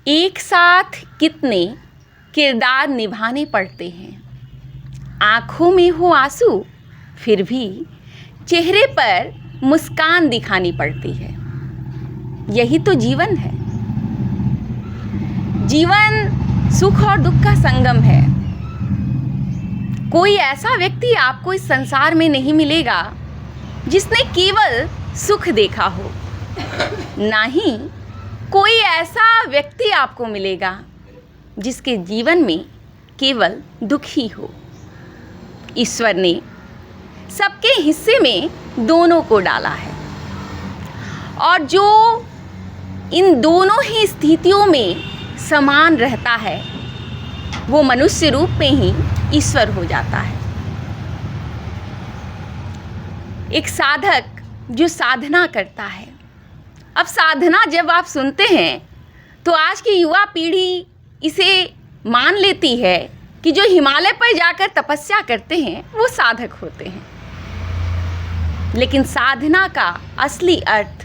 एक साथ कितने किरदार निभाने पड़ते हैं। आँखों में हो आंसू फिर भी चेहरे पर मुस्कान दिखानी पड़ती है। यही तो जीवन है। जीवन सुख और दुख का संगम है। कोई ऐसा व्यक्ति आपको इस संसार में नहीं मिलेगा जिसने केवल सुख देखा हो, ना ही कोई ऐसा व्यक्ति आपको मिलेगा जिसके जीवन में केवल दुख ही हो। ईश्वर ने सबके हिस्से में दोनों को डाला है और जो इन दोनों ही स्थितियों में समान रहता है वो मनुष्य रूप में ही ईश्वर हो जाता है। एक साधक जो साधना करता है, अब साधना जब आप सुनते हैं तो आज की युवा पीढ़ी इसे मान लेती है कि जो हिमालय पर जाकर तपस्या करते हैं वो साधक होते हैं। लेकिन साधना का असली अर्थ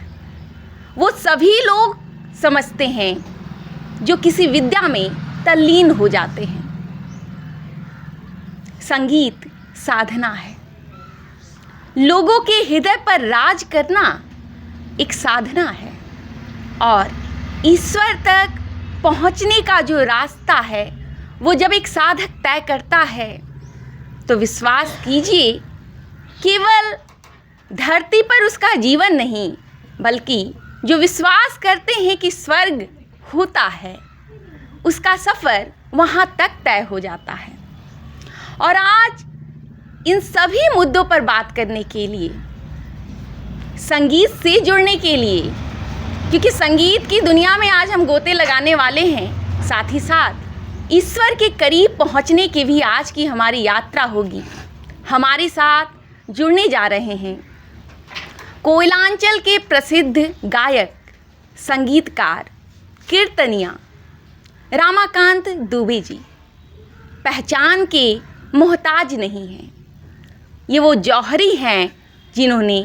वो सभी लोग समझते हैं जो किसी विद्या में तल्लीन हो जाते हैं। संगीत साधना है। लोगों के हृदय पर राज करना एक साधना है और ईश्वर तक पहुंचने का जो रास्ता है वो जब एक साधक तय करता है तो विश्वास कीजिए केवल धरती पर उसका जीवन नहीं बल्कि जो विश्वास करते हैं कि स्वर्ग होता है उसका सफ़र वहाँ तक तय हो जाता है। और आज इन सभी मुद्दों पर बात करने के लिए, संगीत से जुड़ने के लिए, क्योंकि संगीत की दुनिया में आज हम गोते लगाने वाले हैं, साथ ही साथ ईश्वर के करीब पहुंचने की भी आज की हमारी यात्रा होगी। हमारे साथ जुड़ने जा रहे हैं कोयलांचल के प्रसिद्ध गायक, संगीतकार, कीर्तनिया रामाकांत दुबे जी। पहचान के मोहताज नहीं हैं। ये वो जौहरी हैं जिन्होंने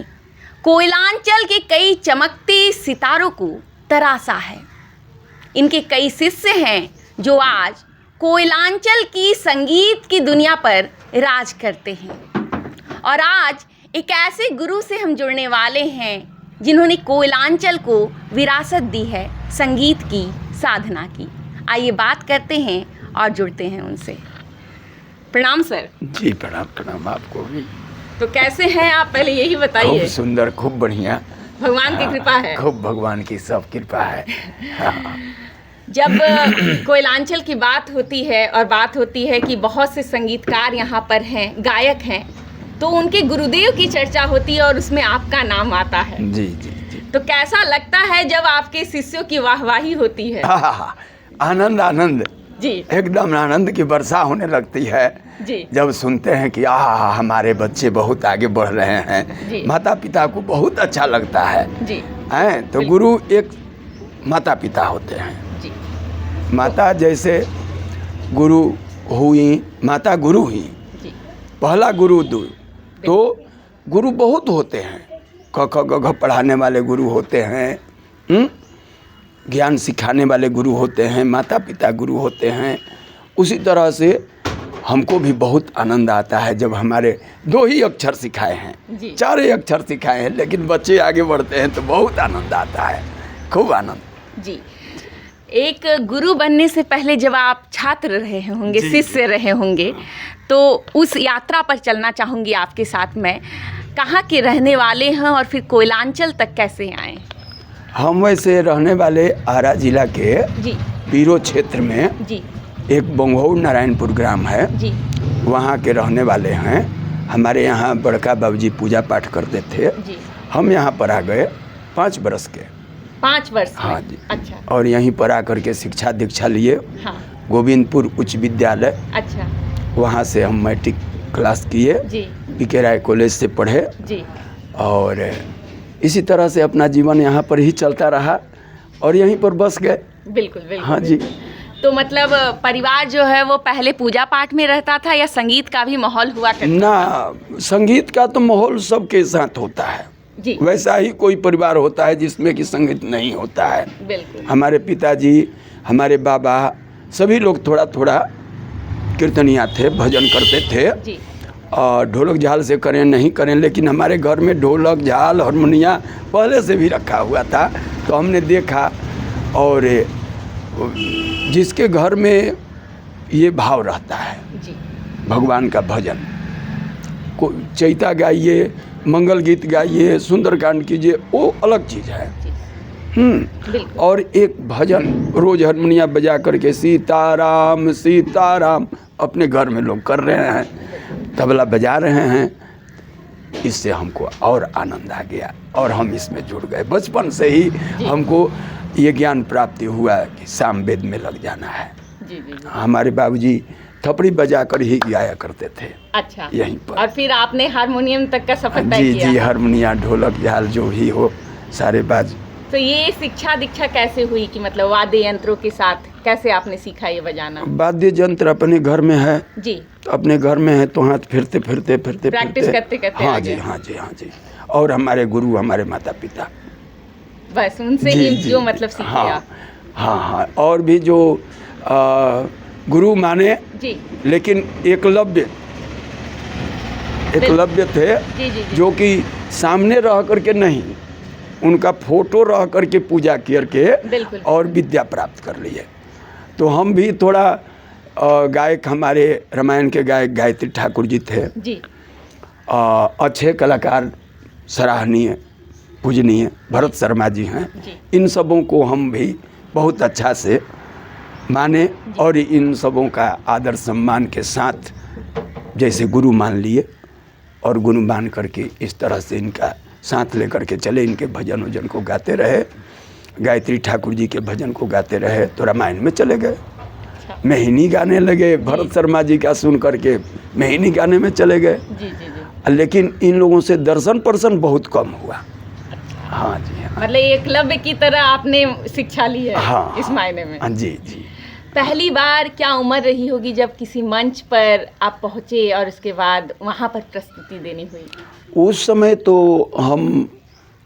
कोयलांचल के कई चमकते सितारों को तराशा है। इनके कई शिष्य हैं जो आज कोयलांचल की संगीत की दुनिया पर राज करते हैं। और आज एक ऐसे गुरु से हम जुड़ने वाले हैं जिन्होंने कोयलांचल को विरासत दी है संगीत की साधना की। आइए बात करते हैं और जुड़ते हैं उनसे। प्रणाम सर। जी प्रणाम। प्रणाम आपको भी। तो कैसे हैं आप, पहले यही बताइए। खूब सुंदर, खूब बढ़िया। भगवान की कृपा है। खूब भगवान की सब कृपा है। जब कोयलांचल की बात होती है और बात होती है कि बहुत से संगीतकार यहाँ पर हैं, गायक हैं, तो उनके गुरुदेव की चर्चा होती है और उसमें आपका नाम आता है। जी जी जी। तो कैसा लगता है जब आपके शिष्यों की वाहवाही होती है? आनंद आनंद जी, एकदम आनंद की वर्षा होने लगती है जी। जब सुनते हैं कि हमारे बच्चे बहुत आगे बढ़ रहे हैं। माता पिता को बहुत अच्छा लगता है जी। हैं तो गुरु एक माता पिता होते हैं जी। माता जैसे गुरु हुई, माता गुरु ही जी। पहला गुरु दो, तो गुरु बहुत होते हैं। क ख ग घ पढ़ाने वाले गुरु होते हैं, ज्ञान सिखाने वाले गुरु होते हैं, माता पिता गुरु होते हैं। उसी तरह से हमको भी बहुत आनंद आता है जब हमारे 2 ही अक्षर सिखाए हैं, 4 ही अक्षर सिखाए हैं, लेकिन बच्चे आगे बढ़ते हैं तो बहुत आनंद आता है, खूब आनंद। जी। एक गुरु बनने से पहले जब आप छात्र रहे होंगे, शिष्य रहे होंगे, तो उस यात्रा पर चलना चाहूँगी आपके साथ मैं। कहाँ के रहने वाले हैं और फिर कोयलांचल तक कैसे आए? हम वैसे रहने वाले आरा जिला के पीरो क्षेत्र में जी। एक बंगौर नारायणपुर ग्राम है जी। वहाँ के रहने वाले हैं। हमारे यहाँ बड़का बाबूजी पूजा पाठ करते थे जी। हम यहाँ पर आ गए 5 बरस के। 5 वर्ष? हाँ जी। अच्छा। और यहीं पर आकर के शिक्षा दीक्षा लिए। हाँ। गोविंदपुर उच्च विद्यालय, अच्छा। वहाँ से हम मैट्रिक क्लास किए जी। पीके राय कॉलेज से पढ़े जी। और इसी तरह से अपना जीवन यहाँ पर ही चलता रहा और यहीं पर बस गए। बिल्कुल बिल्कुल। हाँ जी। तो मतलब परिवार जो है वो पहले पूजा पाठ में रहता था या संगीत का भी माहौल हुआ करता ना? संगीत का तो माहौल सबके साथ होता है जी। वैसा ही कोई परिवार होता है जिसमें कि संगीत नहीं होता है। बिल्कुल। हमारे पिताजी हमारे बाबा सभी लोग थोड़ा थोड़ा कीर्तनिया थे, भजन करते थे। जी। और ढोलक झाल से करें नहीं करें, लेकिन हमारे घर में ढोलक झाल हारमोनिया पहले से भी रखा हुआ था। तो हमने देखा, और जिसके घर में ये भाव रहता है जी। भगवान का भजन, को चैता गाइए, मंगल गीत गाइए, सुंदरकांड कीजिए, वो अलग चीज़ है। बिल्कुल। और एक भजन रोज हारमोनिया बजा करके सीताराम सीताराम अपने घर में लोग कर रहे हैं, तबला बजा रहे हैं, इससे हमको और आनंद आ गया और हम इसमें जुड़ गए। बचपन से ही हमको ये ज्ञान प्राप्ति हुआ कि साम वेद में लग जाना है। जी जी। हमारे बाबूजी थपड़ी बजा कर ही गाया करते थे। अच्छा। यहीं पर। और फिर आपने हारमोनियम तक का सफर तय जी किया? जी, हारमोनिया ढोलक झाल जो भी हो सारे बाज। तो ये शिक्षा दीक्षा कैसे हुई कि मतलब वाद्य यंत्रों के साथ कैसे आपने सीखा ये बजाना? वाद्य यंत्र अपने घर में है जी। अपने घर में है, तो हाथ फिरते फिरते प्रैक्टिस करते करते हाँ आ जी गए। हाँ जी हाँ जी। और हमारे गुरु हमारे माता पिता, बस उनसे जी, ही जी, जो मतलब सीखे हाँ आप। हाँ हाँ। और भी जो गुरु माने, जी लेकिन एकलव्य थे, जी जी जी। जो कि सामने रह करके नहीं, उनका फोटो रह करके पूजा करके बिल्कुल। और विद्या प्राप्त कर लिए। तो हम भी थोड़ा गायक, हमारे रामायण के गायक गायत्री ठाकुर जी थे, जी। अच्छे कलाकार, सराहनीय पूजनीय भरत शर्मा जी हैं। जी। इन सबों को हम भी बहुत अच्छा से माने और इन सबों का आदर सम्मान के साथ जैसे गुरु मान लिए, और गुरु मान करके इस तरह से इनका साथ लेकर के चले। इनके भजन वजन को गाते रहे, गायत्री ठाकुर जी के भजन को गाते रहे, तो रामायण में चले गए। मेहनी गाने लगे, भरत शर्मा जी का सुन करके मेहनी गाने में चले गए। जी जी जी। लेकिन इन लोगों से दर्शन पर्सन बहुत कम हुआ। हाँ जी हाँ। मतलब एकलव्य की तरह आपने शिक्षा ली है। हाँ इस मायने में। हाँ जी जी। पहली बार क्या उम्र रही होगी जब किसी मंच पर आप पहुंचे और उसके बाद वहां पर प्रस्तुति देनी हुई? उस समय तो हम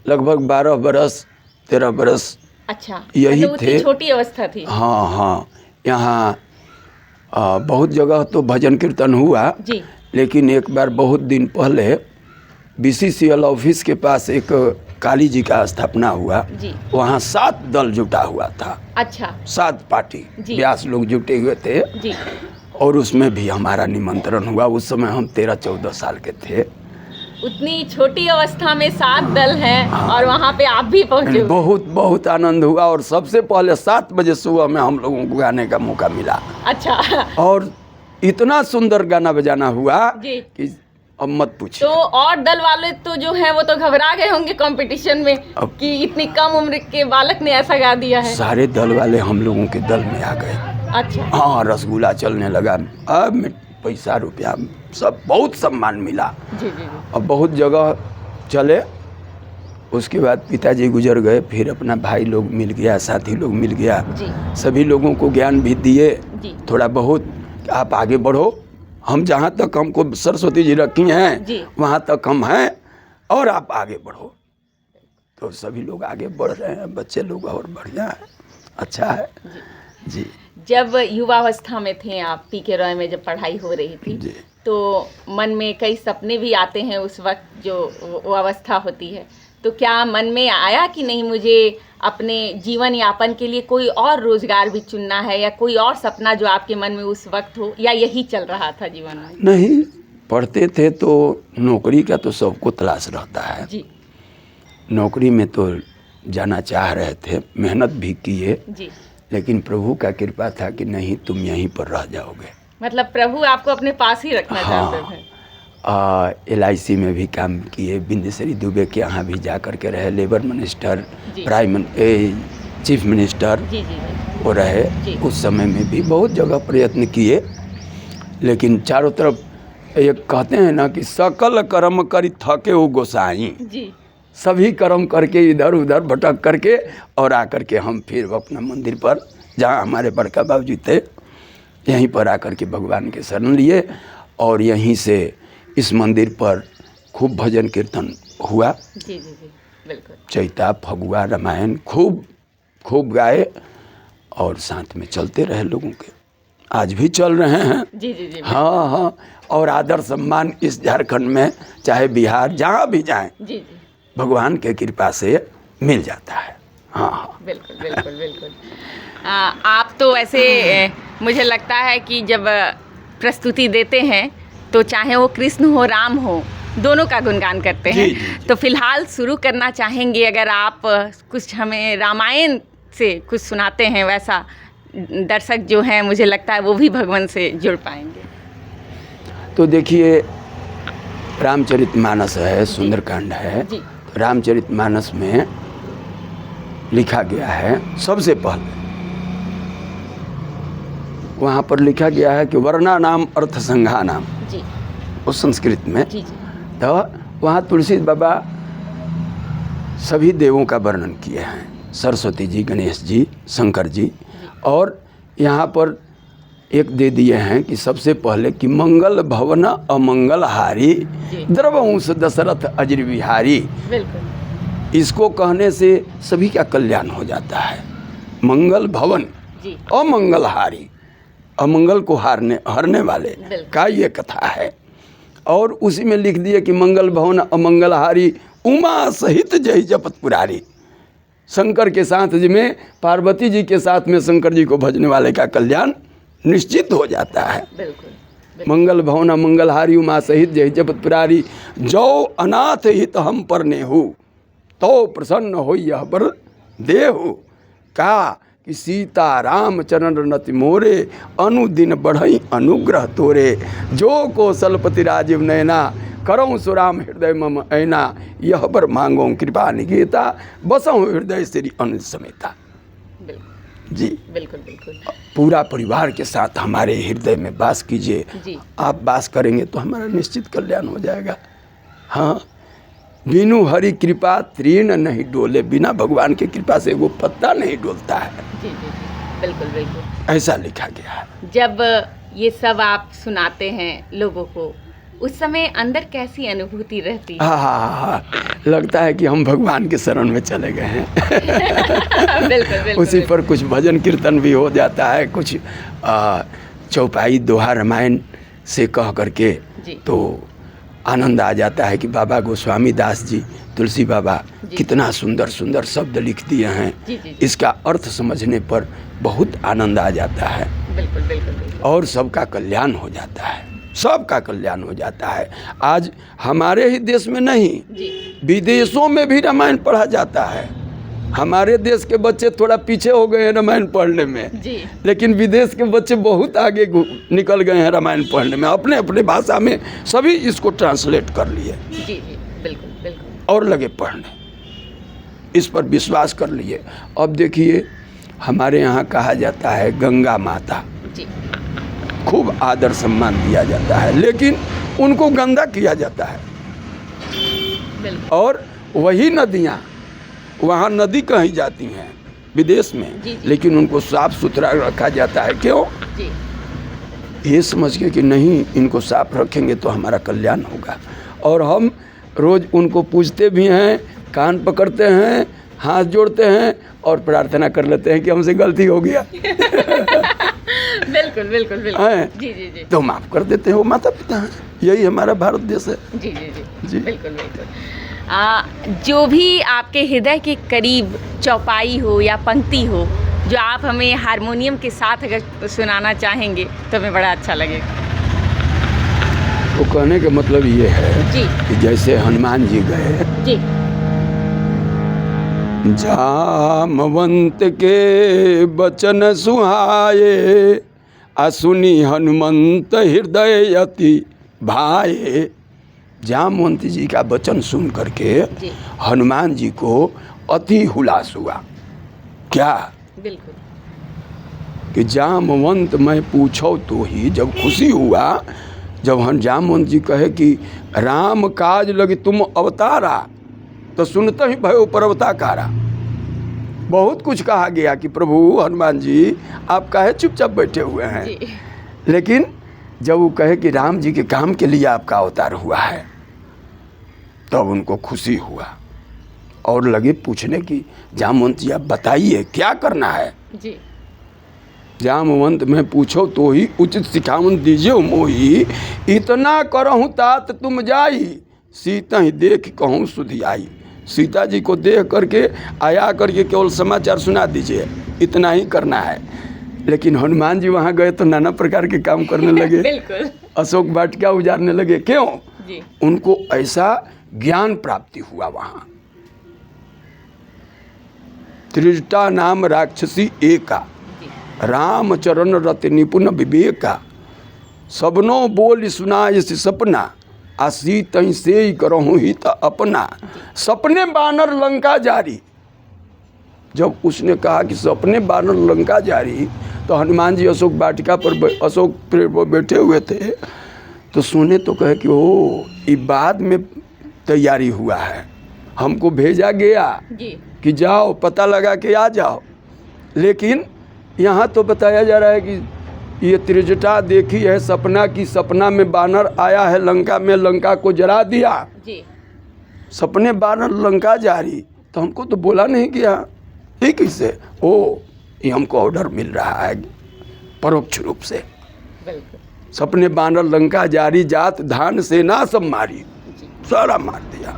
लगभग 12 बरस 13 बरस अच्छा। यही मतलब उतनी थे। छोटी अवस्था थी। हाँ हाँ। यहाँ बहुत जगह तो भजन कीर्तन हुआ, जी। लेकिन एक बार बहुत दिन पहले BCCL ऑफिस के पास एक काली जी का स्थापना हुआ। जी। वहाँ 7 दल जुटा हुआ था। अच्छा। 7 पार्टी जी। व्यास लोग जुटे हुए थे। जी। और उसमें भी हमारा निमंत्रण हुआ। उस समय हम 13-14 साल के थे। उतनी छोटी अवस्था में 7 दल हैं और वहाँ पे आप भी पहुँचे हुए। बहुत बहुत आनंद हुआ। और सबसे पहले 7 बजे सुबह में हम लोगों को गाने का मौका मिला। अच्छा। और इतना सुंदर गाना बजाना हुआ जी। कि अब मत पूछिए। तो और दल वाले तो जो हैं वो तो घबरा गए होंगे कंपटीशन में कि इतनी कम उम्र के बालक ने ऐसा गा दिया है। सारे दल वाले हम लोगों के दल में आ गए। अच्छा। हाँ, रसगुल्ला चलने लगा, अब पैसा रुपया सब बहुत सम्मान मिला। जी जी जी। अब बहुत जगह चले। उसके बाद पिताजी गुजर गए, फिर अपना भाई लोग मिल गया, साथी लोग मिल गया। जी। सभी लोगों को ज्ञान भी दिए जी। थोड़ा बहुत, आप आगे बढ़ो, हम जहाँ तक हमको सरस्वती जी रखी हैं वहाँ तक हम हैं, और आप आगे बढ़ो। तो सभी लोग आगे बढ़ रहे हैं, बच्चे लोग और बढ़िया है, अच्छा है जी। जब युवावस्था में थे आप, PK रॉय में जब पढ़ाई हो रही थी जी। तो मन में कई सपने भी आते हैं उस वक्त जो वो अवस्था होती है, तो क्या मन में आया कि नहीं मुझे अपने जीवन यापन के लिए कोई और रोजगार भी चुनना है, या कोई और सपना जो आपके मन में उस वक्त हो, या यही चल रहा था जीवन में? नहीं, पढ़ते थे तो नौकरी का तो सबको तलाश रहता है जी। नौकरी में तो जाना चाह रहे थे, मेहनत भी किए, जी। लेकिन प्रभु का कृपा था कि नहीं, तुम यहीं पर रह जाओगे। मतलब प्रभु आपको अपने पास ही रखना चाहते थे। LIC में भी काम किए, बिंदेश्वरी दुबे के यहाँ भी जा कर के रहे, लेबर मिनिस्टर, चीफ मिनिस्टर जी जी जी। वो रहे। उस समय में भी बहुत जगह प्रयत्न किए, लेकिन चारों तरफ एक कहते हैं ना कि सकल कर्म करी थके वो गोसाई। जी। सभी कर्म करके इधर उधर भटक करके और आकर के हम फिर अपना मंदिर पर, जहाँ हमारे बड़का बाबूजी थे, यहीं पर आकर के भगवान के शरण लिए, और यहीं से इस मंदिर पर खूब भजन कीर्तन हुआ। जी जी जी, बिल्कुल। चैता फगुआ रामायण खूब खूब गाए, और साथ में चलते रहे लोगों के, आज भी चल रहे हैं। जी जी जी। हाँ हाँ, और आदर सम्मान इस झारखंड में चाहे बिहार जहाँ भी जाएं, जी जी भगवान के कृपा से मिल जाता है। हाँ हाँ, बिल्कुल बिल्कुल बिल्कुल। आप तो ऐसे मुझे लगता है कि जब प्रस्तुति देते हैं तो चाहे वो कृष्ण हो राम हो, दोनों का गुणगान करते हैं। जी, जी, जी। तो फिलहाल शुरू करना चाहेंगे, अगर आप कुछ हमें रामायण से कुछ सुनाते हैं, वैसा दर्शक जो हैं मुझे लगता है वो भी भगवान से जुड़ पाएंगे। तो देखिए, रामचरितमानस है, सुंदरकांड है। जी। तो रामचरितमानस में लिखा गया है, सबसे पहले वहाँ पर लिखा गया है कि वर्णा नाम अर्थ संघा नाम, जी उस संस्कृत में। जी जी तो वहाँ तुलसी बाबा सभी देवों का वर्णन किए हैं, सरस्वती जी, गणेश जी, शंकर जी। और यहाँ पर एक दे दिए हैं कि सबसे पहले कि मंगल भवन अमंगल हारी, द्रवंश दशरथ अजर बिहारी। बिल्कुल। इसको कहने से सभी का कल्याण हो जाता है। मंगल भवन जी अमंगल हारी, अमंगल को हरने वाले का ये कथा है। और उसी में लिख दिए कि मंगल भवन अमंगल हारी, उमा सहित जय जपत पुरारी। शंकर के साथ में, पार्वती जी के साथ में शंकर जी को भजने वाले का कल्याण निश्चित हो जाता है। बिल्कुल। मंगल भवन मंगलहारी, उमा सहित जय जपत पुरारी। जो अनाथ हित हम पर नेहु, तो प्रसन्न हो यह बर देहु। का कि सीता राम चरण रति मोरे, अनुदिन बढ़ई अनुग्रह तोरे। जो कौशलपति राजीव नयना, करऊँ सुराम हृदय मम ऐना। यह बर मांगो कृपा निकेता, बसऊँ हृदय श्री अनुज समेता। जी बिल्कुल बिल्कुल। पूरा परिवार के साथ हमारे हृदय में वास कीजिए। जी। आप वास करेंगे तो हमारा निश्चित कल्याण हो जाएगा। हाँ, बिनु हरि कृपा तृण नहीं डोले, बिना भगवान की कृपा से वो पत्ता नहीं डोलता है। जी जी जी बिल्कुल बिल्कुल। ऐसा लिखा गया है। जब ये सब आप सुनाते हैं लोगों को, उस समय अंदर कैसी अनुभूति रहती है? हाँ, लगता है कि हम भगवान के शरण में चले गए हैं। बिल्कुल बिल्कुल। उसी पर कुछ भजन कीर्तन भी हो जाता है, कुछ चौपाई दोहा रामायण से कह करके, तो आनंद आ जाता है कि बाबा गोस्वामी दास जी, तुलसी बाबा कितना सुंदर सुंदर शब्द लिख दिए हैं। जी, जी, जी। इसका अर्थ समझने पर बहुत आनंद आ जाता है। बिल्कुल बिल्कुल बिल्कुल। और सबका कल्याण हो जाता है, सबका कल्याण हो जाता है। आज हमारे ही देश में नहीं, विदेशों में भी रामायण पढ़ा जाता है। हमारे देश के बच्चे थोड़ा पीछे हो गए हैं रामायण पढ़ने में, लेकिन विदेश के बच्चे बहुत आगे निकल गए हैं रामायण पढ़ने में। अपने अपने भाषा में सभी इसको ट्रांसलेट कर लिए। जी जी बिल्कुल बिल्कुल। और लगे पढ़ने, इस पर विश्वास कर लिए। अब देखिए, हमारे यहाँ कहा जाता है गंगा माता, खूब आदर सम्मान दिया जाता है, लेकिन उनको गंदा किया जाता है। और वही नदियाँ, वहाँ नदी कहीं जाती हैं विदेश में, लेकिन उनको साफ सुथरा रखा जाता है। क्यों? ये समझ के कि नहीं, इनको साफ रखेंगे तो हमारा कल्याण होगा। और हम रोज़ उनको पूछते भी हैं, कान पकड़ते हैं, हाथ जोड़ते हैं और प्रार्थना कर लेते हैं कि हमसे गलती हो गया। बिल्कुल बिल्कुल बिल्कुल। जी जी जी। तो माफ़ कर देते हैं, वो माता पिता हैं। यही हमारा भारत देश है। जी जी जी बिल्कुल बिल्कुल। जो भी आपके हृदय के करीब चौपाई हो या पंक्ति हो, जो आप हमें हारमोनियम के साथ अगर सुनाना चाहेंगे तो हमें बड़ा अच्छा लगेगा। वो कहने का मतलब ये है जी कि जैसे हनुमान जी गए जी, जामवंत के बचन सुहाए, असुनी हनुमंत हृदय अति भाए। जामवंत जी का वचन सुन करके हनुमान जी को अति हुलास हुआ। क्या? बिल्कुल। कि जामवंत मैं पूछो तो ही, जब खुशी हुआ, जब हम जामवंत जी कहे कि राम काज लगी तुम अवतारा, तो सुनते ही भयो पर्वताकारा। बहुत कुछ कहा गया कि प्रभु हनुमान जी आप काहे चुपचाप बैठे हुए हैं, लेकिन जब वो कहे कि राम जी के काम के लिए आपका अवतार हुआ है, तब उनको खुशी हुआ और लगे पूछने की, जामवंत जी आप बताइए क्या करना है। जामवंत में पूछो तो ही उचित सिखावन दीजिए मोही, इतना करहूँ तात तुम जाई, सीता ही देख कहूँ सुधि आई। सीता जी को देख करके आया करके केवल समाचार सुना दीजिए, इतना ही करना है। लेकिन हनुमान जी वहाँ गए तो नाना प्रकार के काम करने लगे। बिल्कुल। अशोक वाटिका उजारने लगे। क्यों? जी। उनको ऐसा ज्ञान प्राप्ति हुआ वहाँ। त्रिजटा नाम राक्षसी एका, रामचरण रति निपुण विवेका, सबनो बोल सुनाय सपना, आसी तई से करहूँ हित अपना। सपने बानर लंका जारी। जब उसने कहा कि सपने बानर लंका जारी, तो हनुमान जी अशोक वाटिका पर अशोक पेड़ पर बैठे हुए थे, तो सुने तो कहे कि ओ ये बाद में तैयारी हुआ है, हमको भेजा गया कि जाओ पता लगा के आ जाओ। लेकिन यहाँ तो बताया जा रहा है कि ये त्रिजटा देखी है सपना की, सपना में बानर आया है लंका में, लंका को जला दिया जी। सपने बानर लंका जारी, तो हमको तो बोला नहीं गया, ये कैसे? ओ ये हमको ऑर्डर मिल रहा है परोक्ष रूप से। सपने बानर लंका जारी, जात धान सेना सब मारी, सारा मार दिया।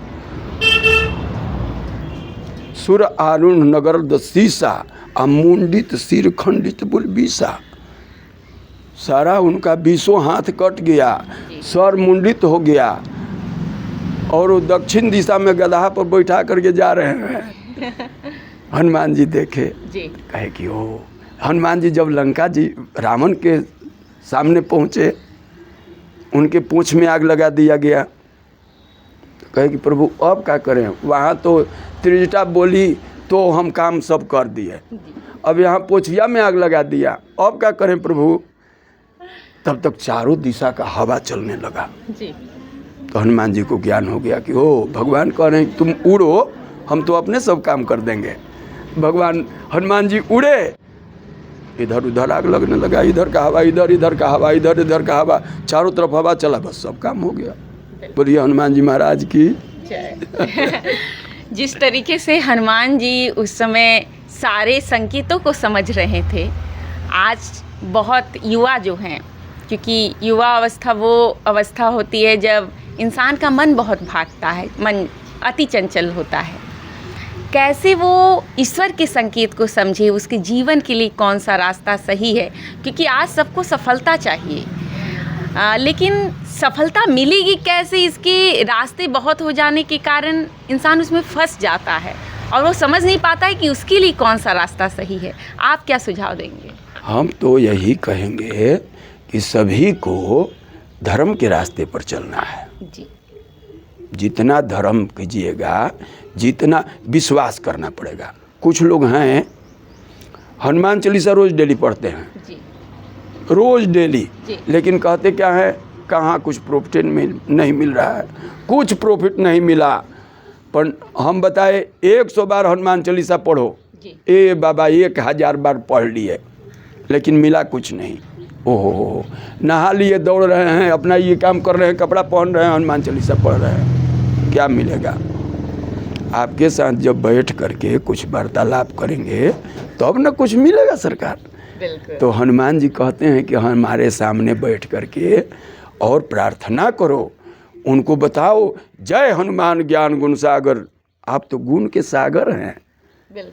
सुर आरुण नगर दसीसा, अमुंडित सिर खंडित बुलबीसा। सारा उनका 20 हाथ कट गया, सर मुंडित हो गया, और वो दक्षिण दिशा में गधा पर बैठा करके जा रहे हैं। हनुमान जी देखे जी। कहे कि ओ हनुमान जी जब लंका जी रावण के सामने पहुँचे, उनके पूँछ में आग लगा दिया गया। तो कहे कि प्रभु अब क्या करें? वहाँ तो त्रिजटा बोली तो हम काम सब कर दिए, अब यहाँ पोछिया में आग लगा दिया, अब क्या करें प्रभु? तब तक चारों दिशा का हवा चलने लगा जी। तो हनुमान जी को ज्ञान हो गया कि ओ भगवान कह रहे हैं तुम उड़ो, हम तो अपने सब काम कर देंगे। भगवान हनुमान जी उड़े, इधर उधर आग लगने लगा, इधर का हवा इधर, इधर का हवा इधर, इधर का हवा, चारों तरफ हवा चला, बस सब काम हो गया। बोलिए हनुमान जी महाराज की जय। जिस तरीके से हनुमान जी उस समय सारे संकेतों को समझ रहे थे, आज बहुत युवा जो हैं, क्योंकि युवा अवस्था वो अवस्था होती है जब इंसान का मन बहुत भागता है, मन अति चंचल होता है, कैसे वो ईश्वर के संकेत को समझे, उसके जीवन के लिए कौन सा रास्ता सही है। क्योंकि आज सबको सफलता चाहिए, लेकिन सफलता मिलेगी कैसे, इसके रास्ते बहुत हो जाने के कारण इंसान उसमें फंस जाता है और वो समझ नहीं पाता है कि उसके लिए कौन सा रास्ता सही है। आप क्या सुझाव देंगे? हम तो यही कहेंगे कि सभी को धर्म के रास्ते पर चलना है जी। जितना धर्म कीजिएगा, जितना विश्वास करना पड़ेगा। कुछ लोग हैं हनुमान चालीसा रोज़ डेली पढ़ते हैं जी, रोज़ डेली, लेकिन कहते क्या है, कहाँ कुछ प्रॉफिट नहीं मिल रहा है, कुछ प्रॉफिट नहीं मिला। पर हम बताए 100 बार हनुमान चालीसा पढ़ो, ए बाबा 1000 बार पढ़ लिए, लेकिन मिला कुछ नहीं। ओहो, नहा लिए, दौड़ रहे हैं, अपना ये काम कर रहे हैं, कपड़ा पहन रहे हैं, हनुमान चालीसा पढ़ रहे हैं, क्या मिलेगा? आपके साथ जब बैठ करके कुछ वार्तालाप करेंगे तब न कुछ मिलेगा सरकार। तो हनुमान जी कहते हैं कि हमारे सामने बैठ करके और प्रार्थना करो, उनको बताओ जय हनुमान ज्ञान गुण सागर। आप तो गुण के सागर हैं,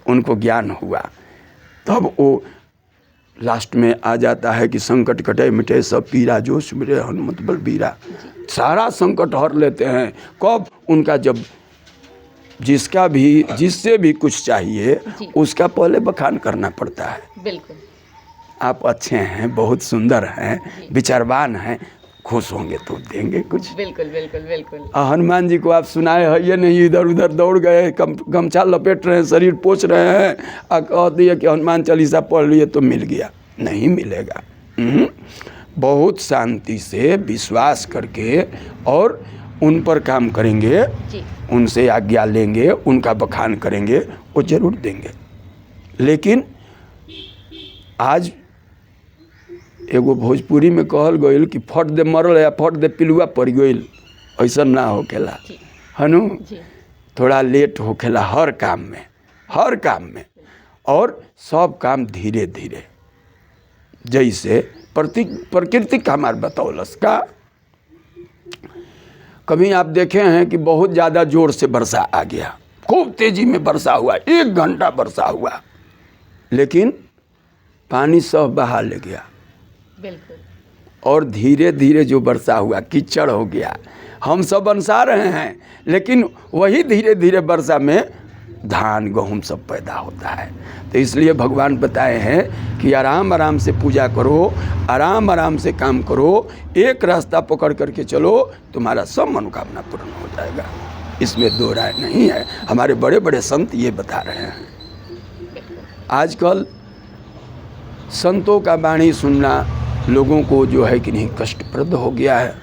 उनको ज्ञान हुआ, तब वो लास्ट में आ जाता है कि संकट कटे मिटे सब पीरा, जो सुमिरे हनुमत बलबीरा। सारा संकट हर लेते हैं कब? उनका जब जिससे भी कुछ चाहिए उसका पहले बखान करना पड़ता है। बिल्कुल, आप अच्छे हैं, बहुत सुंदर हैं, विचारवान हैं, खुश होंगे तो देंगे कुछ। बिल्कुल बिल्कुल बिल्कुल। हनुमान जी को आप सुनाए है ये नहीं, इधर उधर दौड़ गए, गमछा लपेट रहे हैं, शरीर पोंछ रहे हैं, और कह दिए कि हनुमान चालीसा पढ़ लिए तो मिल गया, नहीं मिलेगा। बहुत शांति से विश्वास करके और उन पर काम करेंगे, उनसे आज्ञा लेंगे, उनका बखान करेंगे, वो जरूर देंगे। लेकिन आज एगो भोजपुरी में कहल गईल कि फट दे मरल या फट दे पिलुआ पड़ गईल, ऐसा ना होखेला हनु, थोड़ा लेट होखेला हर काम में, और सब काम धीरे धीरे। जैसे प्रकृति का हमारे बतौलस का। कभी आप देखे हैं कि बहुत ज़्यादा जोर से वर्षा आ गया, खूब तेजी में वर्षा हुआ, 1 घंटा वर्षा हुआ, लेकिन पानी सब बहा ले गया। बिल्कुल। और धीरे धीरे जो वर्षा हुआ कीचड़ हो गया। हम सब बरसा रहे हैं, लेकिन वही धीरे धीरे वर्षा में धान गेहूँ सब पैदा होता है। तो इसलिए भगवान बताए हैं कि आराम आराम से पूजा करो, आराम आराम से काम करो, एक रास्ता पकड़ करके चलो, तुम्हारा सब मनोकामना पूर्ण हो जाएगा। इसमें दो राय नहीं है। हमारे बड़े बड़े संत ये बता रहे हैं। आजकल संतों का वाणी सुनना लोगों को जो है कि नहीं कष्टप्रद हो गया है,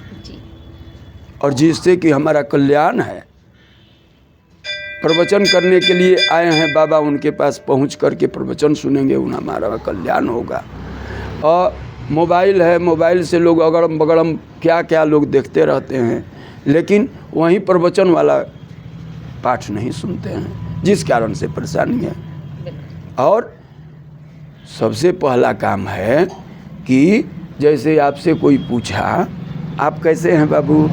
और जिससे कि हमारा कल्याण है। प्रवचन करने के लिए आए हैं बाबा, उनके पास पहुंच करके प्रवचन सुनेंगे, उन हमारा कल्याण होगा। और मोबाइल है, मोबाइल से लोग अगड़म बगड़म क्या क्या लोग देखते रहते हैं, लेकिन वहीं प्रवचन वाला पाठ नहीं सुनते हैं, जिस कारण से परेशानी है। और सबसे पहला काम है कि जैसे आपसे कोई पूछा आप कैसे हैं बाबू,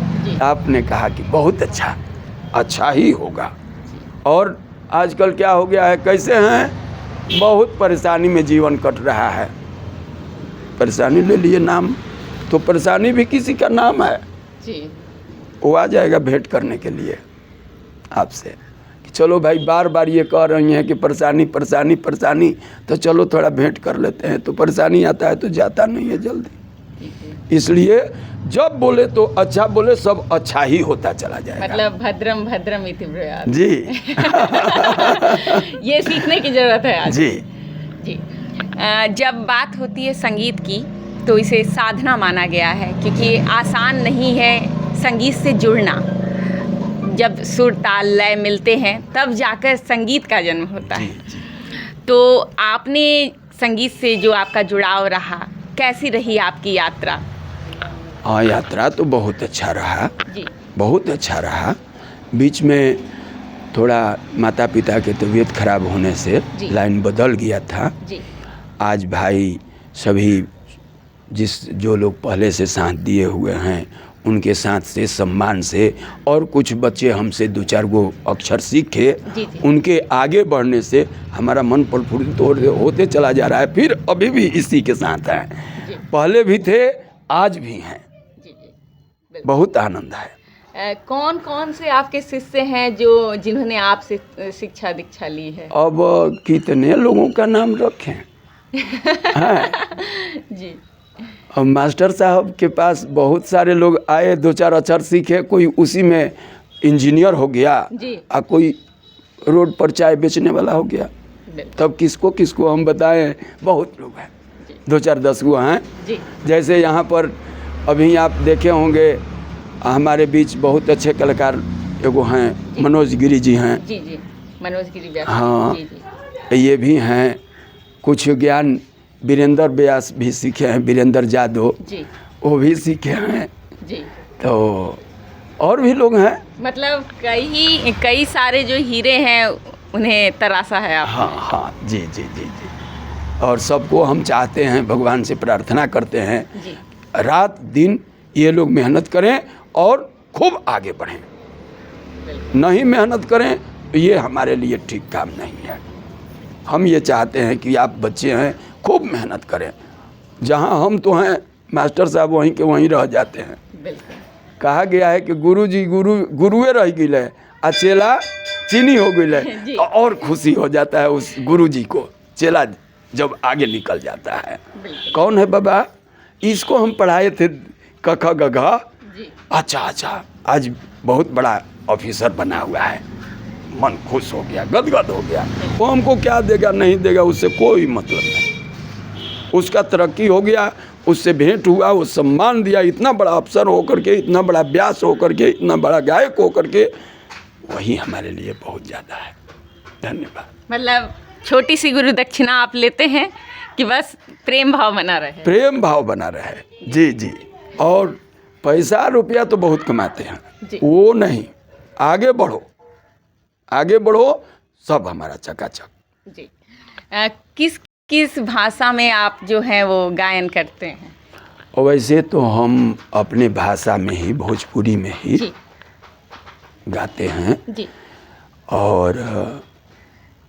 आपने कहा कि बहुत अच्छा, अच्छा ही होगा। और आजकल क्या हो गया है, कैसे हैं, बहुत परेशानी में जीवन कट रहा है। परेशानी ले लिए नाम, तो परेशानी भी किसी का नाम है जी। वो आ जाएगा भेंट करने के लिए आपसे कि चलो भाई, बार बार ये कह रही हैं कि परेशानी परेशानी परेशानी, तो चलो थोड़ा भेंट कर लेते हैं। तो परेशानी आता है तो जाता नहीं है जल्दी। इसलिए जब बोले तो अच्छा बोले, सब अच्छा ही होता चला जाएगा। मतलब भद्रम भद्रम इति ब्रूयात् जी। ये सीखने की जरूरत है आज। जी जी। जब बात होती है संगीत की, तो इसे साधना माना गया है, क्योंकि आसान नहीं है संगीत से जुड़ना। जब सुर ताल लय मिलते हैं तब जाकर संगीत का जन्म होता है। तो आपने संगीत से जो आपका जुड़ाव रहा, कैसी रही आपकी यात्रा? हाँ, यात्रा तो बहुत अच्छा रहा जी। बहुत अच्छा रहा। बीच में थोड़ा माता पिता के तबीयत खराब होने से लाइन बदल गया था जी। आज भाई सभी जो लोग पहले से साथ दिए हुए हैं, उनके साथ से सम्मान से, और कुछ बच्चे हमसे 2-4 गो अक्षर सीखे, उनके आगे बढ़ने से हमारा मन प्रफुल्लित होते चला जा रहा है। फिर अभी भी इसी के साथ हैं, पहले भी थे, आज भी हैं। बहुत आनंद है। कौन कौन से आपके शिष्य हैं जो जिन्होंने आपसे शिक्षा दीक्षा ली है? अब कितने लोगों का नाम रखें। जी। अब मास्टर साहब के पास बहुत सारे लोग आए, 2-4 अक्षर सीखे, कोई उसी में इंजीनियर हो गया, और कोई रोड पर चाय बेचने वाला हो गया। तब किसको किसको हम बताएं, बहुत लोग हैं, 2-4-10 गो हैं। जैसे यहाँ पर अभी आप देखे होंगे, हमारे बीच बहुत अच्छे कलाकार एगो हैं, मनोज गिरी जी हैं। जी जी, मनोज गिरी व्यास। हाँ जी जी। ये भी हैं। कुछ ज्ञान वीरेंद्र व्यास भी सीखे हैं, वीरेंद्र जादव जी, वो भी सीखे हैं जी। तो और भी लोग हैं, मतलब कई सारे जो हीरे हैं उन्हें तराशा है आप। हाँ हाँ जी जी जी जी। और सबको हम चाहते हैं, भगवान से प्रार्थना करते हैं जी, रात दिन ये लोग मेहनत करें और खूब आगे बढ़ें। नहीं मेहनत करें तो ये हमारे लिए ठीक काम नहीं है। हम ये चाहते हैं कि आप बच्चे हैं, खूब मेहनत करें। जहाँ हम तो हैं मास्टर साहब, वहीं के वहीं रह जाते हैं। कहा गया है कि गुरुजी गुरुए रह गए आ चेला चीनी हो गई, तो और खुशी हो जाता है उस गुरुजी को, चेला जब आगे निकल जाता है। कौन है बाबा? इसको हम पढ़ाए थे क ख ग घ, अच्छा, आज बहुत बड़ा ऑफिसर बना हुआ है। मन खुश हो गया, गदगद हो गया। वो हमको क्या देगा नहीं देगा उससे कोई मतलब नहीं। उसका तरक्की हो गया, उससे भेंट हुआ, वो सम्मान दिया, इतना बड़ा अफसर होकर के, इतना बड़ा व्यास होकर के, इतना बड़ा गायक होकर के, वही हमारे लिए बहुत ज़्यादा है। धन्यवाद। मतलब छोटी सी गुरु दक्षिणा आप लेते हैं कि बस प्रेम भाव बना रहे। प्रेम भाव बना रहे जी जी। और पैसा रुपया तो बहुत कमाते हैं, वो नहीं, आगे बढ़ो, आगे बढ़ो, सब हमारा चकाचक जी। किस किस भाषा में आप जो है वो गायन करते हैं? और वैसे तो हम अपने भाषा में ही, भोजपुरी में ही जी गाते हैं। जी और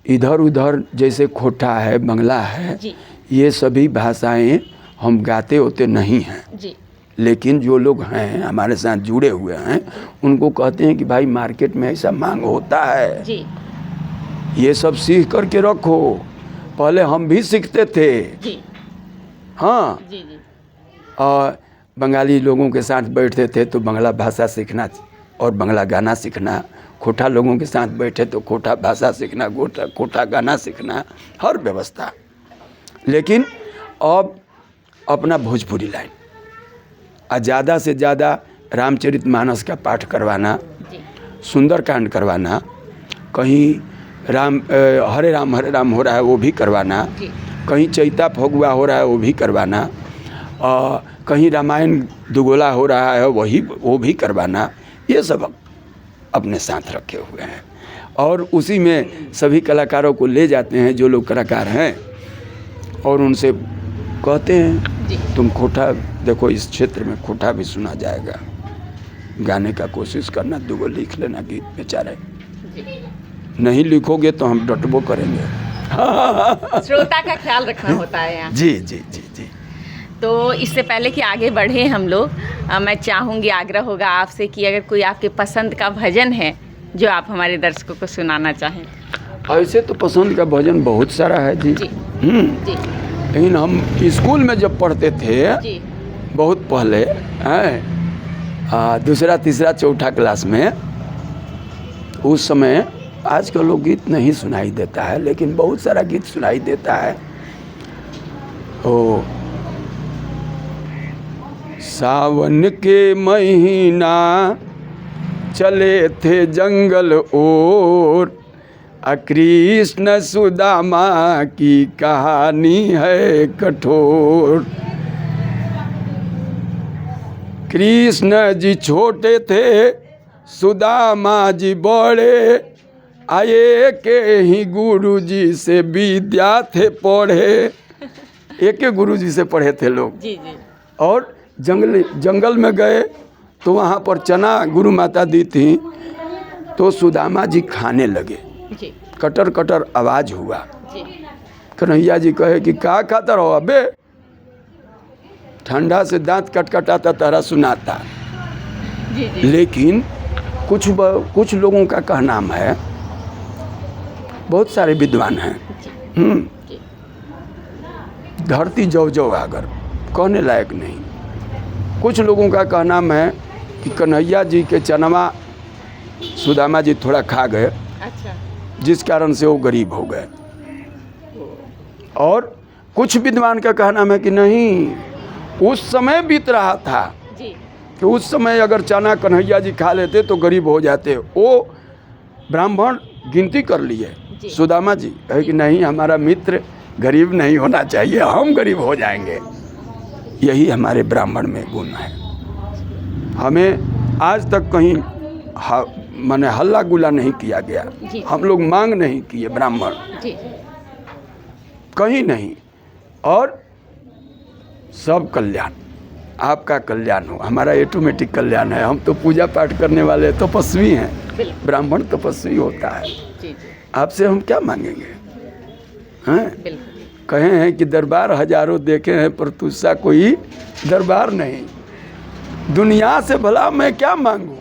इधर उधर जैसे खोटा है, बंगला है, जी ये सभी भाषाएं हम गाते होते नहीं हैं। जी लेकिन जो लोग हैं हमारे साथ जुड़े हुए हैं, उनको कहते हैं कि भाई मार्केट में ऐसा मांग होता है, जी ये सब सीख करके रखो। पहले हम भी सीखते थे। जी हाँ, जी जी और बंगाली लोगों के साथ बैठते थे तो बंगला भाषा सीखना और बंगला गाना सीखना। खोटा लोगों के साथ बैठे तो खोटा भाषा सीखना, खोटा गाना सीखना, हर व्यवस्था। लेकिन अब अपना भोजपुरी लाइन, और ज़्यादा से ज़्यादा रामचरितमानस का पाठ करवाना, जी सुंदरकांड करवाना, कहीं हरे राम हो रहा है वो भी करवाना, जी कहीं चैता फगुआ हो रहा है वो भी करवाना, कहीं रामायण दुगोला हो रहा है वो भी करवाना। ये सब अपने साथ रखे हुए हैं और उसी में सभी कलाकारों को ले जाते हैं जो लोग कलाकार हैं, और उनसे कहते हैं जी तुम खोटा देखो, इस क्षेत्र में खोटा भी सुना जाएगा, गाने का कोशिश करना, दुगो लिख लेना गीत बेचारे, जी। नहीं लिखोगे तो हम डटबो करेंगे। श्रोता का ख्याल रखना होता है यहाँ। जी जी जी जी। तो इससे पहले कि आगे बढ़े हम लोग, मैं चाहूँगी, आग्रह होगा आपसे कि अगर कोई आपके पसंद का भजन है जो आप हमारे दर्शकों को सुनाना चाहें। ऐसे तो पसंद का भजन बहुत सारा है जी। जी जी लेकिन हम स्कूल में जब पढ़ते थे जी बहुत पहले हैं, दूसरा तीसरा चौथा क्लास में, उस समय आज का लोग गीत नहीं सुनाई देता है, लेकिन बहुत सारा गीत सुनाई देता है। ओ सावन के महीना चले थे जंगल ओर, कृष्ण सुदामा की कहानी है कठोर। कृष्ण जी छोटे थे, सुदामा जी बड़े, आए के ही गुरु जी से विद्या थे पढ़े। एक के गुरु जी से पढ़े थे लोग। जी जी और जंगल में गए तो वहाँ पर चना गुरु माता दी थी, तो सुदामा जी खाने लगे। जी कटर कटर आवाज हुआ। जी कन्हैया जी कहे कि क्या खाता रहो अबे, ठंडा से दांत कटकटाता तारा सुनाता। जी जी लेकिन कुछ लोगों का कहना है, बहुत सारे विद्वान हैं, जी धरती जौ जौ आगर, कहने लायक नहीं। कुछ लोगों का कहना है कि कन्हैया जी के चनमा सुदामा जी थोड़ा खा गए, अच्छा जिस कारण से वो गरीब हो गए। और कुछ विद्वान का कहना है कि नहीं, उस समय बीत रहा था जी कि उस समय अगर चना कन्हैया जी खा लेते तो गरीब हो जाते। वो ब्राह्मण गिनती कर लिए जी। सुदामा जी कहे कि नहीं, हमारा मित्र गरीब नहीं होना चाहिए, हम गरीब हो जाएंगे। यही हमारे ब्राह्मण में गुण है। हमें आज तक कहीं माने हल्ला गुला नहीं किया गया, जी। हम लोग मांग नहीं किए ब्राह्मण, जी कहीं नहीं। और सब कल्याण, आपका कल्याण हो, हमारा ऑटोमेटिक कल्याण है। हम तो पूजा पाठ करने वाले तपस्वी हैं, बिल्कुल ब्राह्मण तपस्वी होता है। जी जी आपसे हम क्या मांगेंगे हैं? बिल्कुल कहे हैं कि दरबार हजारों देखे हैं पर तुझसा कोई दरबार नहीं। दुनिया से भला मैं क्या मांगूं,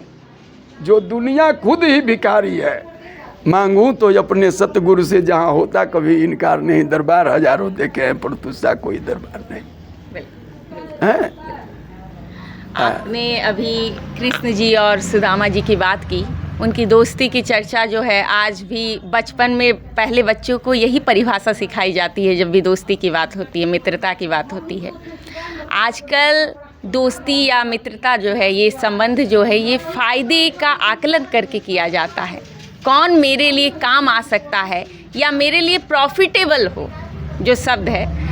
जो दुनिया खुद ही भिखारी है। मांगूं तो अपने सतगुरु से, जहाँ होता कभी इनकार नहीं। दरबार हजारों देखे हैं पर तुझसा कोई दरबार नहीं बिल्कुल। है। आपने अभी कृष्ण जी और सुदामा जी की बात की, उनकी दोस्ती की चर्चा जो है आज भी बचपन में पहले बच्चों को यही परिभाषा सिखाई जाती है जब भी दोस्ती की बात होती है, मित्रता की बात होती है। आजकल दोस्ती या मित्रता जो है, ये संबंध जो है, ये फ़ायदे का आकलन करके किया जाता है। कौन मेरे लिए काम आ सकता है या मेरे लिए प्रॉफिटेबल हो, जो शब्द है।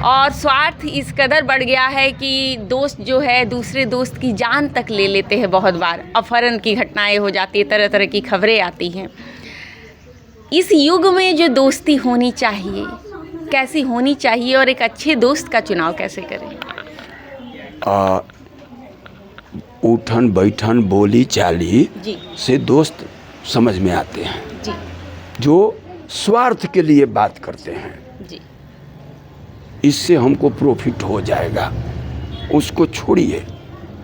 और स्वार्थ इस कदर बढ़ गया है कि दोस्त जो है दूसरे दोस्त की जान तक ले लेते हैं। बहुत बार अपहरण की घटनाएं हो जाती है, तरह तरह की खबरें आती हैं। इस युग में जो दोस्ती होनी चाहिए, कैसी होनी चाहिए और एक अच्छे दोस्त का चुनाव कैसे करें? उठन बैठन बोली चाली जी से दोस्त समझ में आते हैं। जी जो स्वार्थ के लिए बात करते हैं, जी इससे हमको प्रॉफिट हो जाएगा, उसको छोड़िए।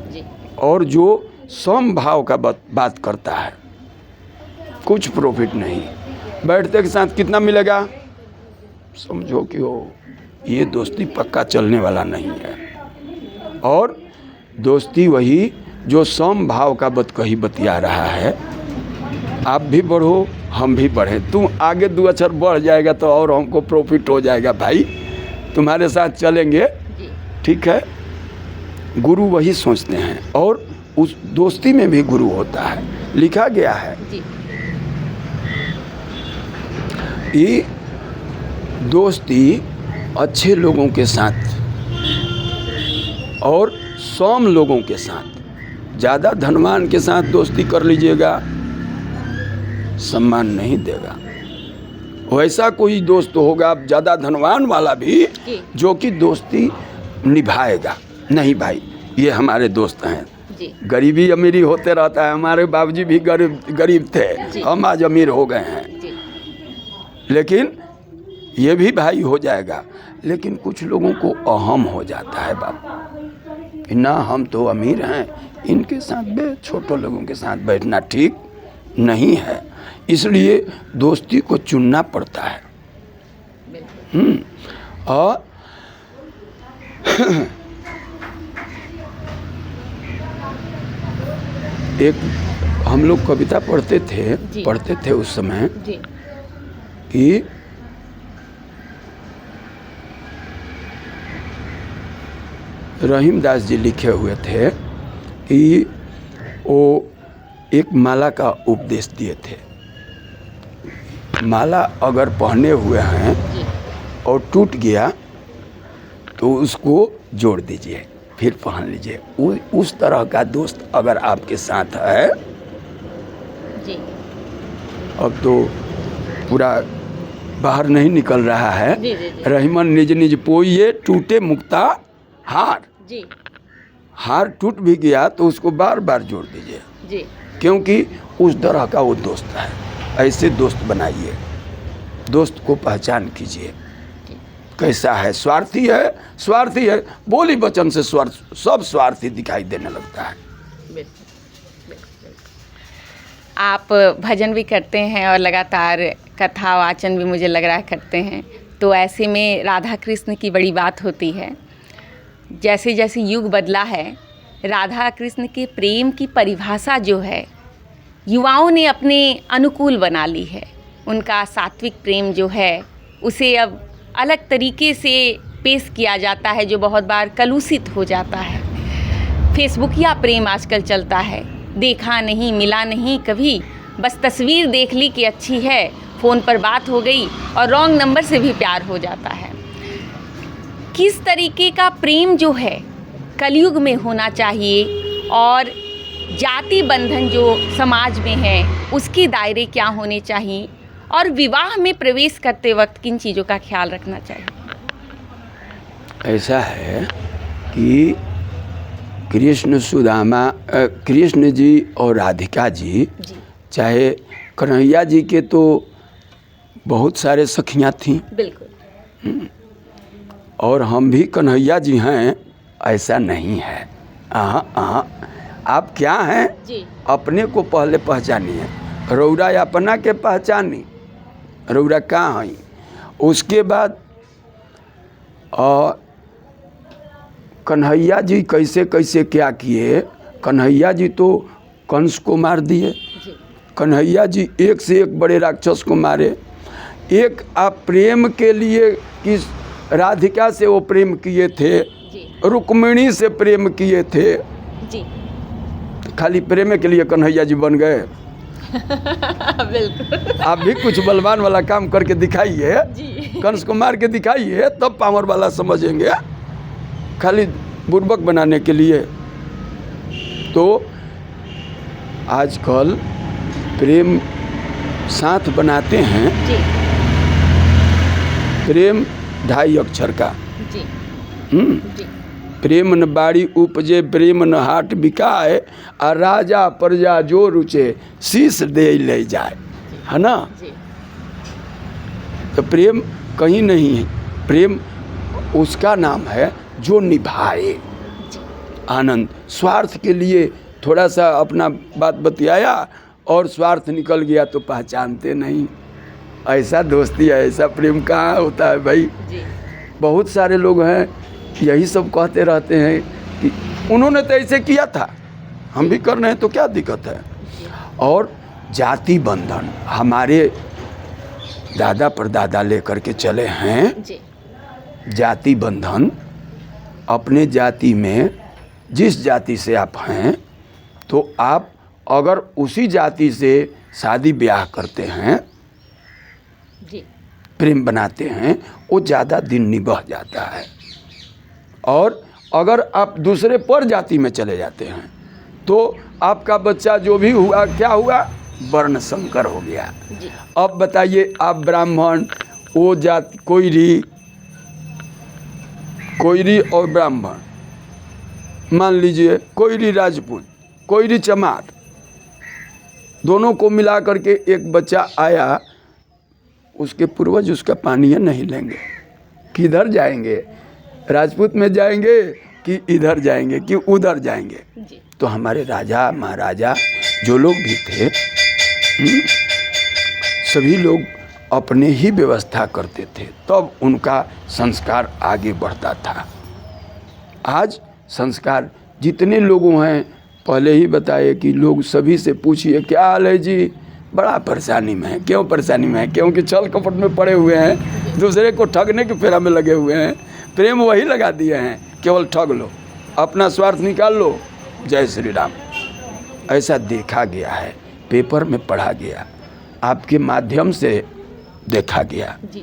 जी और जो समभाव का बात करता है, कुछ प्रॉफिट नहीं। बैठते के साथ कितना मिलेगा, समझो कि वो ये दोस्ती पक्का चलने वाला नहीं है। और दोस्ती वही जो समभाव का कही बतिया रहा है, आप भी बढ़ो हम भी बढ़े, तुम आगे 2 अक्षर बढ़ जाएगा तो और हमको प्रॉफिट हो जाएगा भाई, तुम्हारे साथ चलेंगे, ठीक है। गुरु वही सोचते हैं और उस दोस्ती में भी गुरु होता है। लिखा गया है ये दोस्ती अच्छे लोगों के साथ और सौम लोगों के साथ, ज़्यादा धनवान के साथ दोस्ती कर लीजिएगा, सम्मान नहीं देगा। वैसा कोई दोस्त होगा ज़्यादा धनवान वाला भी जो कि दोस्ती निभाएगा। नहीं भाई, ये हमारे दोस्त हैं। गरीबी अमीरी होते रहता है, हमारे बाबूजी भी गरीब थे, हम आज अमीर हो गए हैं, लेकिन ये भी भाई हो जाएगा। लेकिन कुछ लोगों को अहम हो जाता है बाबू, ना हम तो अमीर हैं, इनके साथ छोटे लोगों के साथ बैठना ठीक नहीं है, इसलिए दोस्ती को चुनना पड़ता है। और एक हम लोग कविता पढ़ते थे उस समय कि रहीमदास जी लिखे हुए थे कि वो एक माला का उपदेश दिए थे। माला अगर पहने हुए हैं और टूट गया तो उसको जोड़ दीजिए, फिर पहन लीजिए। उस तरह का दोस्त अगर आपके साथ है जी। अब तो पूरा बाहर नहीं निकल रहा है। जी, जी, जी। रहीमन निज निज पोइए टूटे मुक्ता हार जी हार टूट भी गया तो उसको बार बार जोड़ दीजिए जी। क्योंकि उस तरह का वो दोस्त है। ऐसे दोस्त बनाइए, दोस्त को पहचान कीजिए कैसा है। स्वार्थी है, बोली वचन से सब स्वार्थी दिखाई देने लगता है। आप भजन भी करते हैं और लगातार कथा वाचन भी मुझे लग रहा है करते हैं, तो ऐसे में राधा कृष्ण की बड़ी बात होती है। जैसे जैसे युग बदला है, राधा कृष्ण के प्रेम की परिभाषा जो है युवाओं ने अपने अनुकूल बना ली है। उनका सात्विक प्रेम जो है उसे अब अलग तरीके से पेश किया जाता है, जो बहुत बार कलुषित हो जाता है। फेसबुकिया प्रेम आजकल चलता है, देखा नहीं मिला नहीं कभी, बस तस्वीर देख ली कि अच्छी है, फ़ोन पर बात हो गई और रॉन्ग नंबर से भी प्यार हो जाता है। किस तरीके का प्रेम जो है कलयुग में होना चाहिए और जाति बंधन जो समाज में है उसके दायरे क्या होने चाहिए, और विवाह में प्रवेश करते वक्त किन चीज़ों का ख्याल रखना चाहिए? ऐसा है कि कृष्ण जी और राधिका जी, चाहे कन्हैया जी के तो बहुत सारे सखियाँ थीं, बिल्कुल, और हम भी कन्हैया जी हैं, ऐसा नहीं है। आप क्या हैं जी। अपने को पहले पहचानिए, रौरा अपना के पहचानी, रौरा कहाँ हैं, उसके बाद कन्हैया जी कैसे कैसे क्या किए। कन्हैया जी तो कंस को मार दिए, कन्हैया जी एक से एक बड़े राक्षस को मारे। एक आप प्रेम के लिए किस राधिका से वो प्रेम किए थे, रुक्मिणी से प्रेम किए थे जी। खाली प्रेम के लिए कन्हैया जी बन गए। बिल्कुल। आप भी कुछ बलवान वाला काम करके दिखाइए, कंस को मार के दिखाइए, तब पावर वाला समझेंगे। खाली बुर्बक बनाने के लिए तो आजकल प्रेम साथ बनाते हैं, जी। प्रेम 2.5 अक्षर का। जी जी प्रेम न बाड़ी उपजे प्रेम न हाट बिकाए, आ राजा प्रजा जो रुचे शीश दे ले जाए, है ना। जी तो प्रेम कहीं नहीं है, प्रेम उसका नाम है जो निभाए आनंद। स्वार्थ के लिए थोड़ा सा अपना बात बतियाया और स्वार्थ निकल गया तो पहचानते नहीं। ऐसा दोस्ती है, ऐसा प्रेम कहाँ होता है भाई। जी बहुत सारे लोग हैं यही सब कहते रहते हैं कि उन्होंने तो ऐसे किया था, हम भी कर रहे हैं तो क्या दिक्कत है। और जाति बंधन हमारे दादा परदादा लेकर के चले हैं। जी जाति बंधन, अपने जाति में जिस जाति से आप हैं तो आप अगर उसी जाति से शादी ब्याह करते हैं, जी प्रेम बनाते हैं, वो ज़्यादा दिन निभा जाता है। और अगर आप दूसरे पर जाति में चले जाते हैं तो आपका बच्चा जो भी हुआ क्या हुआ, वर्ण संकर हो गया। जी अब बताइए, आप ब्राह्मण, वो जाति कोयरी और ब्राह्मण, मान लीजिए कोयरी राजपूत, कोयरी चमार, दोनों को मिला करके एक बच्चा आया, उसके पूर्वज उसका पानी नहीं लेंगे, किधर जाएंगे, राजपूत में जाएंगे कि इधर जाएंगे कि उधर जाएंगे। जी तो हमारे राजा महाराजा जो लोग भी थे, सभी लोग अपने ही व्यवस्था करते थे, तब उनका संस्कार आगे बढ़ता था। आज संस्कार जितने लोगों हैं, पहले ही बताए कि लोग सभी से पूछिए क्या हाल है जी, बड़ा परेशानी में है। क्यों परेशानी में है? क्योंकि छल कपट में पड़े हुए हैं, दूसरे को ठगने के फेरा में लगे हुए हैं। प्रेम वही लगा दिए हैं, केवल ठग लो, अपना स्वार्थ निकाल लो, जय श्री राम। ऐसा देखा गया है, पेपर में पढ़ा गया, आपके माध्यम से देखा गया जी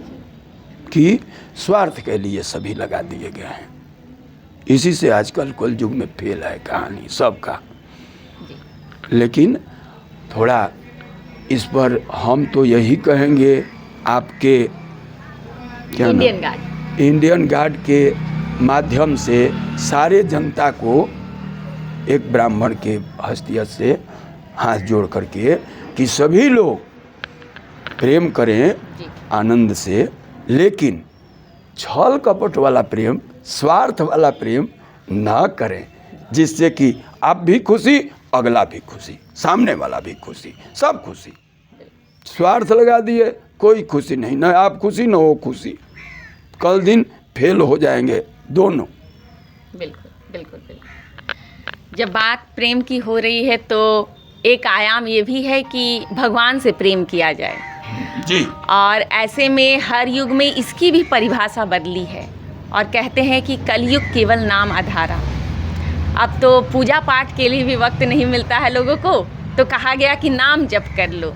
कि स्वार्थ के लिए सभी लगा दिए गए हैं। इसी से आजकल कल युग में फेल है कहानी सबका। लेकिन थोड़ा इस पर हम तो यही कहेंगे, आपके क्या इंडियन गार्ड के माध्यम से सारे जनता को एक ब्राह्मण के हैसियत से हाथ जोड़ करके कि सभी लोग प्रेम करें आनंद से, लेकिन छल कपट वाला प्रेम, स्वार्थ वाला प्रेम ना करें, जिससे कि आप भी खुशी, अगला भी खुशी, सामने वाला भी खुशी, सब खुशी। स्वार्थ लगा दिए, कोई खुशी नहीं, ना आप खुशी ना वो खुशी, कल दिन फेल हो जाएंगे दोनों। बिल्कुल बिल्कुल बिल्कुल। जब बात प्रेम की हो रही है तो एक आयाम ये भी है कि भगवान से प्रेम किया जाए जी। और ऐसे में हर युग में इसकी भी परिभाषा बदली है और कहते हैं कि कलयुग केवल नाम आधारा। अब तो पूजा पाठ के लिए भी वक्त नहीं मिलता है लोगों को, तो कहा गया कि नाम जप कर लो।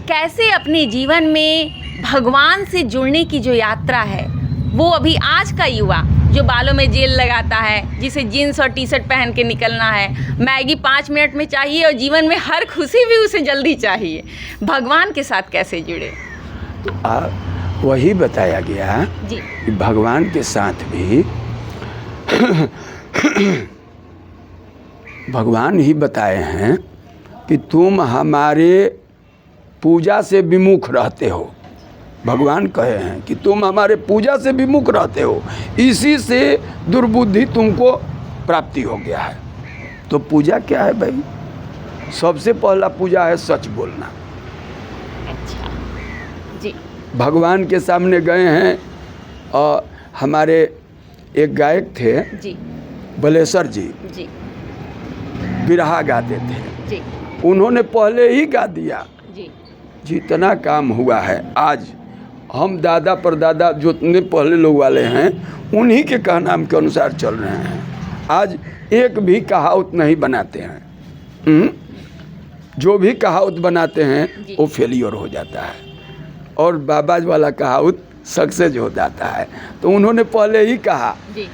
कैसे अपने जीवन में भगवान से जुड़ने की जो यात्रा है, वो अभी आज का युवा जो बालों में जेल लगाता है, जिसे जीन्स और टी शर्ट पहन के निकलना है, मैगी 5 मिनट में चाहिए और जीवन में हर खुशी भी उसे जल्दी चाहिए, भगवान के साथ कैसे जुड़े? वही बताया गया जी कि भगवान के साथ भी भगवान ही बताए हैं कि तुम हमारे पूजा से विमुख रहते हो। भगवान कहे हैं कि तुम हमारे पूजा से विमुख रहते हो, इसी से दुर्बुद्धि तुमको प्राप्ति हो गया है। तो पूजा क्या है भाई? सबसे पहला पूजा है सच बोलना। अच्छा जी। भगवान के सामने गए हैं और हमारे एक गायक थे जी बलेश्वर जी, जी बिरहा गाते थे, जी उन्होंने पहले ही गा दिया। जी जितना काम हुआ है आज हम दादा परदादा जितने पहले लोग वाले हैं उन्हीं के कहनाम के अनुसार चल रहे हैं। आज एक भी कहावत नहीं बनाते हैं, जो भी कहावत बनाते हैं वो फेलियर हो जाता है और बाबा वाला कहावत सक्सेस हो जाता है। तो उन्होंने पहले ही कहा, जी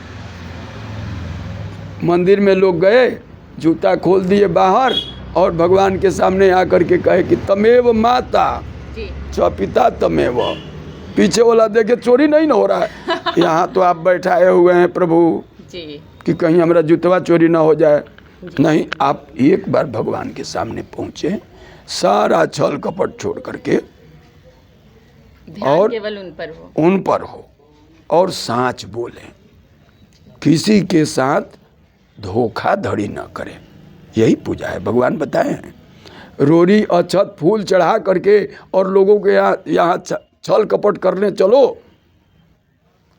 मंदिर में लोग गए, जूता खोल दिए बाहर और भगवान के सामने आकर के कहे कि तमेव माता जी च पिता तमेव, पीछे वाला देखे चोरी नहीं ना हो रहा है। यहाँ तो आप बैठाए हुए हैं प्रभु जी कि कहीं हमारा जूतवा चोरी ना हो जाए। नहीं, आप एक बार भगवान के सामने पहुँचे, सारा छल कपट छोड़ करके और केवल उन पर हो और साँच बोले, किसी के साथ धोखाधड़ी न करें। यही पूजा है, भगवान बताए हैं। रोरी अक्षत फूल चढ़ा करके और लोगों के यहाँ छल कपट करने चलो,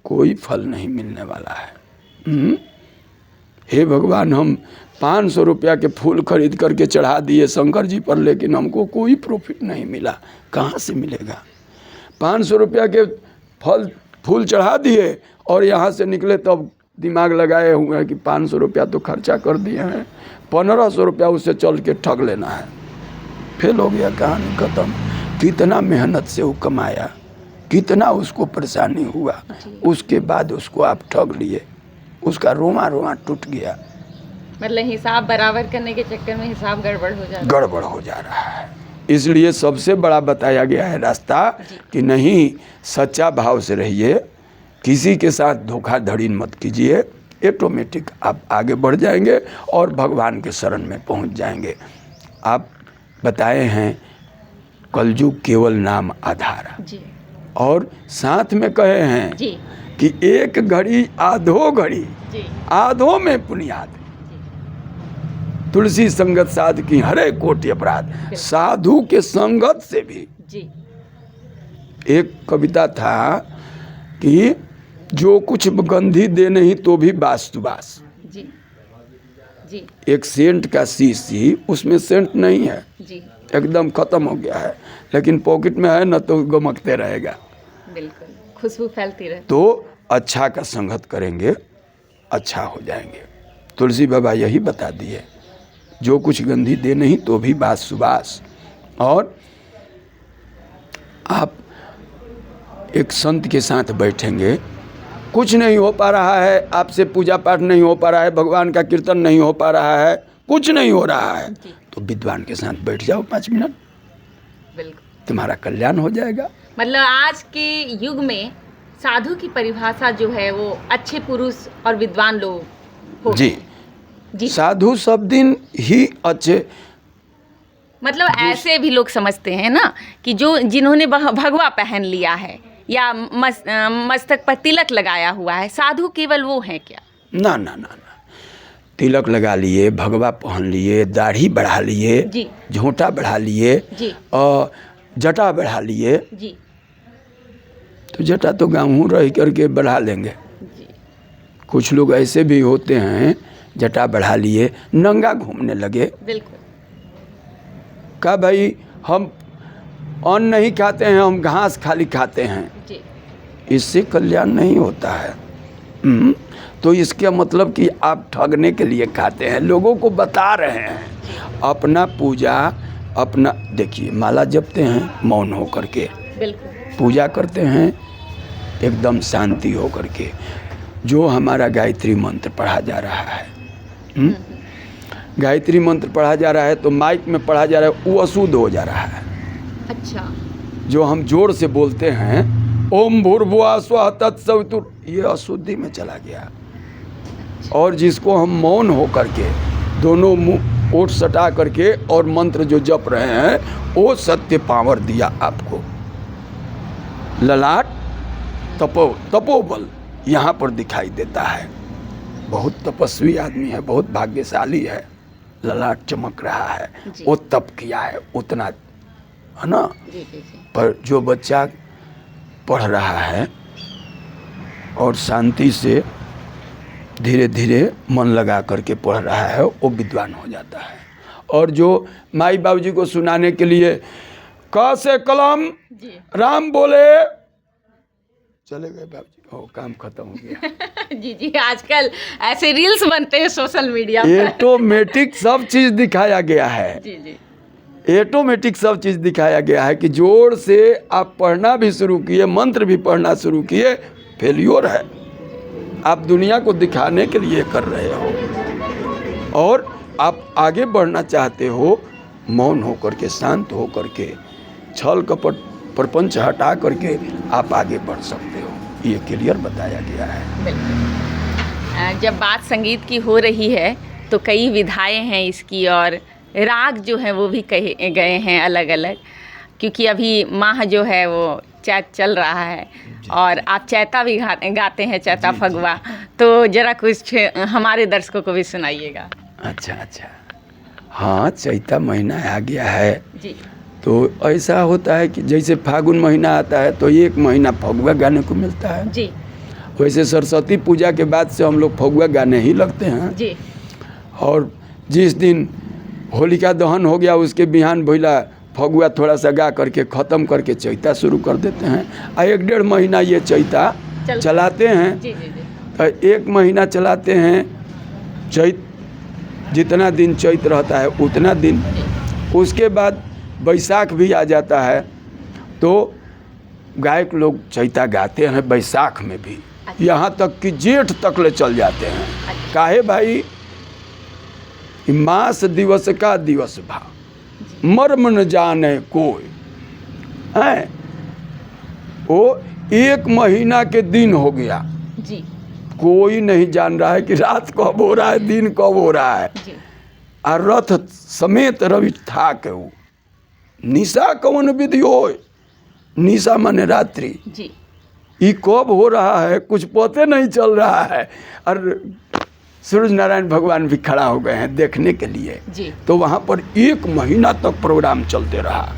कोई फल नहीं मिलने वाला है। हे भगवान, हम 500 रुपया के फूल खरीद करके चढ़ा दिए शंकर जी पर, लेकिन हमको कोई प्रॉफिट नहीं मिला। कहाँ से मिलेगा? 500 रुपया के फूल चढ़ा दिए और यहाँ से निकले तब दिमाग लगाए हुए हैं कि 500 रुपया तो खर्चा कर दिए हैं, 1500 रुपया उससे चल के ठग लेना है। फेल हो गया, कहानी खत्म। कितना मेहनत से वो कमाया, कितना उसको परेशानी हुआ, उसके बाद उसको आप ठग लिए, उसका रोमा रोमा टूट गया। मतलब हिसाब बराबर करने के चक्कर में हिसाब गड़बड़ हो जा रहा है। इसलिए सबसे बड़ा बताया गया है रास्ता कि नहीं, सच्चा भाव से रहिए, किसी के साथ धोखाधड़ी मत कीजिए, ऑटोमेटिक आप आगे बढ़ जाएंगे और भगवान के शरण में पहुंच जाएंगे। आप बताए हैं कलयुग केवल नाम आधार जी। और साथ में कहे हैं जी। कि एक घड़ी आधो घड़ी जी। आधो में पुनियाद, तुलसी संगत साध की हरे कोटि अपराध। साधु के संगत से भी जी। एक कविता था कि जो कुछ गंधी दे नहीं तो भी बास। जी। जी। एक सेंट का शीशी, उसमें सेंट नहीं है, जी। एकदम खत्म हो गया है, लेकिन पॉकेट में है ना तो गमकते रहेगा। बिल्कुल, खुशबू फैलती रहे। तो अच्छा का संगत करेंगे, अच्छा हो जाएंगे। तुलसी बाबा यही बता दिए, जो कुछ गंधी दे नहीं तो भी बास। और आप एक संत के साथ बैठेंगे, कुछ नहीं हो पा रहा है, आपसे पूजा पाठ नहीं हो पा रहा है, भगवान का कीर्तन नहीं हो पा रहा है, कुछ नहीं हो रहा है, तो विद्वान के साथ बैठ जाओ 5 मिनट, बिल्कुल तुम्हारा कल्याण हो जाएगा। मतलब आज के युग में साधु की परिभाषा जो है वो अच्छे पुरुष और विद्वान लोग हो। जी। साधु सब दिन ही अच्छे, मतलब ऐसे भी लोग समझते हैं ना कि जो जिन्होंने भगवा पहन लिया है या मस्तक पर तिलक लगाया हुआ है, साधु केवल वो हैं क्या? ना, तिलक लगा लिए, भगवा पहन लिए, दाढ़ी बढ़ा लिए, झोंटा बढ़ा लिए और जटा बढ़ा लिए जी। तो जटा तो गाँव रह करके बढ़ा लेंगे जी। कुछ लोग ऐसे भी होते हैं, जटा बढ़ा लिए, नंगा घूमने लगे। बिल्कुल। का भाई हम अन्न नहीं खाते हैं, हम घास खाली खाते हैं जी। इससे कल्याण नहीं होता है। तो इसका मतलब कि आप ठगने के लिए खाते हैं, लोगों को बता रहे हैं। अपना पूजा अपना देखिए, माला जपते हैं मौन हो करके, बिल्कुल पूजा करते हैं एकदम शांति हो करके। जो हमारा गायत्री मंत्र पढ़ा जा रहा है, गायत्री मंत्र पढ़ा जा रहा है तो माइक में पढ़ा जा रहा है, वो अशुद्ध हो जा रहा है। अच्छा। जो हम जोर से बोलते हैं ओम भूर्भुवः स्वः तत्सवितुर, ये अशुद्धि में चला गया। और जिसको हम मौन हो करके दोनों मुंह ओठ सटा करके और मंत्र जो जप रहे हैं, वो सत्य पावर दिया आपको। ललाट तपोबल यहाँ पर दिखाई देता है। बहुत तपस्वी आदमी है, बहुत भाग्यशाली है, ललाट चमक रहा है, वो तप किया है उतना, है ना। जी। पर जो बच्चा पढ़ रहा है और शांति से धीरे धीरे मन लगा करके पढ़ रहा है, वो विद्वान हो जाता है। और जो माई बाबूजी को सुनाने के लिए क से कलम राम बोले, चले गए बाबूजी, काम खत्म हो गया। जी, आजकल ऐसे रील्स बनते हैं सोशल मीडिया पर। ऑटोमेटिक सब चीज़ दिखाया गया है। जी। ऑटोमेटिक सब चीज़ दिखाया गया है कि जोर से आप पढ़ना भी शुरू किए, मंत्र भी पढ़ना शुरू किए, फेल्योर है। आप दुनिया को दिखाने के लिए कर रहे हो। और आप आगे बढ़ना चाहते हो, मौन होकर के, शांत होकर के, छल कपट प्रपंच हटा करके आप आगे बढ़ सकते हो, ये क्लियर बताया गया है। बिल्कुल। जब बात संगीत की हो रही है तो कई विधाएं हैं इसकी, और राग जो हैं वो भी कहे गए हैं अलग अलग, क्योंकि अभी माह जो है वो चैत चल रहा है और आप चैता भी गाते हैं, चैता फगुआ, तो जरा कुछ हमारे दर्शकों को भी सुनाइएगा। अच्छा, हाँ, चैता महीना आ गया है जी। तो ऐसा होता है कि जैसे फागुन महीना आता है तो एक महीना फगुआ गाने को मिलता है जी। वैसे सरस्वती पूजा के बाद से हम लोग फगुआ गाने ही लगते हैं जी। और जिस दिन होलिका दहन हो गया उसके बिहान भइला फगुआ थोड़ा सा गा करके ख़त्म करके चैता शुरू कर देते हैं। और 1-1.5 महीना ये चैता चलाते हैं। जी जी जी। तो 1 महीना चलाते हैं, चैत जितना दिन चैत रहता है उतना दिन। उसके बाद बैसाख भी आ जाता है तो गायक लोग चैता गाते हैं बैसाख में भी। अच्छा। यहाँ तक कि जेठ तक ले चल जाते हैं। अच्छा। काहे भाई, मास दिवस का दिवस भा मर्म न जाने कोई है, वो 1 महीना के दिन हो गया जी। कोई नहीं जान रहा है कि रात कब हो रहा है दिन कब हो रहा है। जी। और रथ समेत रवि था केहू निशा कवन विधि हो, निशा माने रात्रि, जी। ये कब हो रहा है कुछ पता नहीं चल रहा है। और सूरज नारायण भगवान भी खड़ा हो गए हैं देखने के लिए। जी। तो वहाँ पर 1 महीना तक प्रोग्राम चलते रहा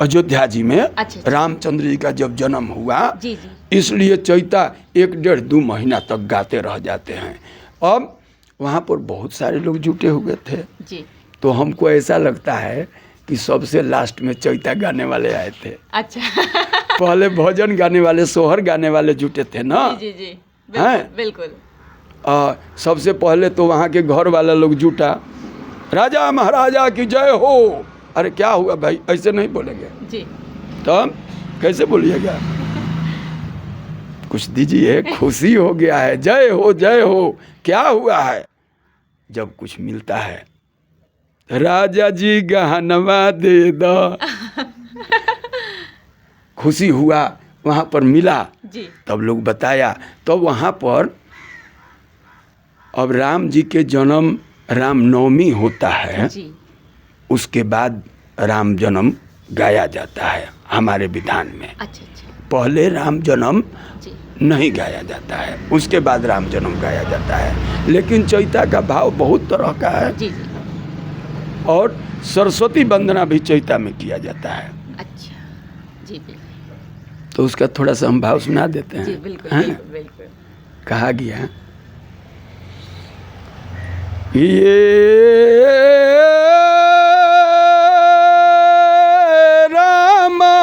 अयोध्या जी में। अच्छा। रामचंद्र जी का जब जन्म हुआ जी जी। इसलिए चैता 1-1.5-2 महीना तक गाते रह जाते हैं। अब वहाँ पर बहुत सारे लोग जुटे हुए थे जी। तो हमको ऐसा लगता है कि सबसे लास्ट में चैता गाने वाले आए थे। अच्छा। पहले भजन गाने वाले सोहर गाने वाले जुटे थे ना। जी जी। हैं? बिल्कुल। सबसे पहले तो वहाँ के घर वाला लोग जुटा, राजा महाराजा की जय हो। अरे क्या हुआ भाई, ऐसे नहीं बोलेंगे जी। तब कैसे बोलिएगा, कुछ दीजिए, खुशी हो गया है, जय हो जय हो। क्या हुआ है, जब कुछ मिलता है राजा जी गहनवा दे दो। खुशी हुआ, वहाँ पर मिला जी। तब लोग बताया। तो वहाँ पर अब राम जी के जन्म रामनवमी होता है जी। उसके बाद राम जन्म गाया जाता है हमारे विधान में। अच्छा अच्छा। पहले राम जन्म जी। नहीं गाया जाता है, उसके बाद राम जन्म गाया जाता है। लेकिन चैता का भाव बहुत तरह का है। जी जी। और सरस्वती वंदना भी चैता में किया जाता है। अच्छा। जी बिल्कुल। तो उसका थोड़ा सा हम भाव सुना देते हैं। जी बिल्कुल हैं? बिल्कुल बिल्कुल। कहा गया ये रामा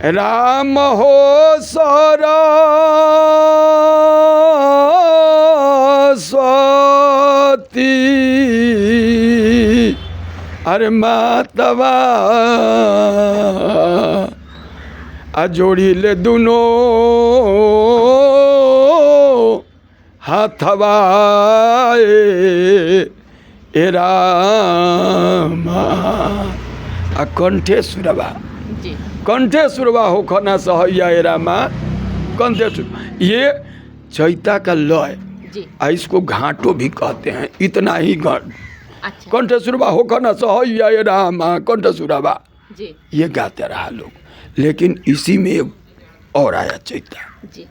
राम हो सरस्वती, अरे मातवा आ जोड़ी ले दुनो हाथवा ए रामा। आ कंठेश्वरवा, जी। कंठेश्वरवा हो खना सहैया ए रामा, कंठेश्वर। ये चैता का लय, जी। इसको घाटो भी कहते हैं, इतना ही घाट। अच्छा। कंठेश्वरवा हो खना सहैया ए रामा, कंठेश्वरवा, जी। ये गाते रहा लोग। लेकिन इसी में एक और आया चैता, जी।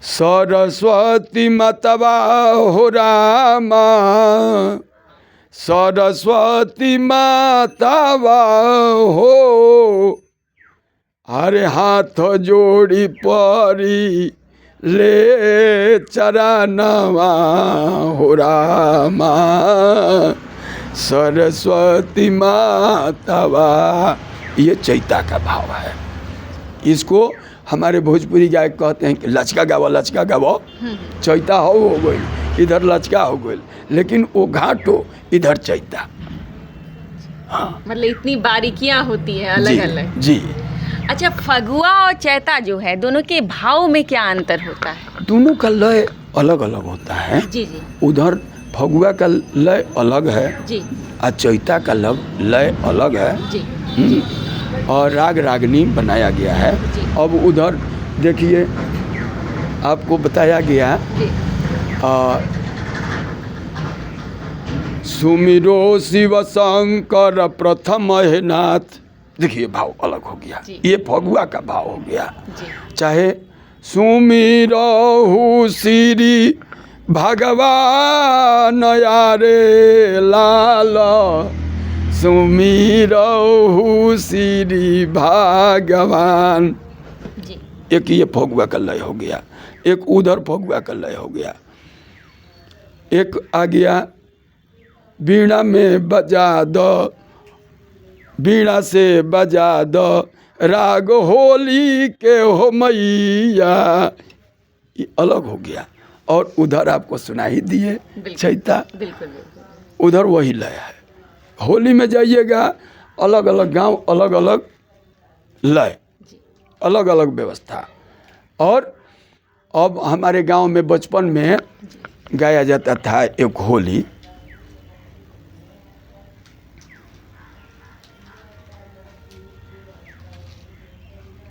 सरस्वती मतवा हो रामा, सरस्वती मातावा हो, अरे हाथ जोड़ी परी ले चरणवा हो रामा, सरस्वती मातावा। ये चैता का भाव है। इसको हमारे भोजपुरी गायक कहते हैं कि लचका गावो लचका गावो। चैता हो गई, इधर लचका हो गई, लेकिन वो घाट हो, इधर चैता। हाँ मतलब इतनी बारीकियां होती है अलग अलग। जी। अच्छा, फगुआ और चैता जो है दोनों के भाव में क्या अंतर होता है? दोनों का लय अलग अलग होता है। जी जी। उधर फगुआ का लय अलग है जी और चैता का लय अलग है। जी और राग रागनी बनाया गया है। जी। अब उधर देखिए आपको बताया गया जी सुमिरो शिव शंकर प्रथम है नाथ। देखिए भाव अलग हो गया, जी। ये फगुआ का भाव हो गया। जी चाहे सुमिरहु श्री भगवान यारे लाल, सुमिरहु श्री भगवान। जी एक ये फगुआ का लय हो गया, एक उधर फगुआ का लय हो गया। एक आ गया बीणा में बजा दो, बीणा से बजा दो राग होली के हो मैया, ये अलग हो गया। और उधर आपको सुनाई दिए चैता, बिल्कुल बिल्कुल। उधर वही लय है। होली में जाइएगा अलग अलग गांव, अलग अलग लय, अलग अलग व्यवस्था। और अब हमारे गांव में बचपन में गाया जाता था एक होली,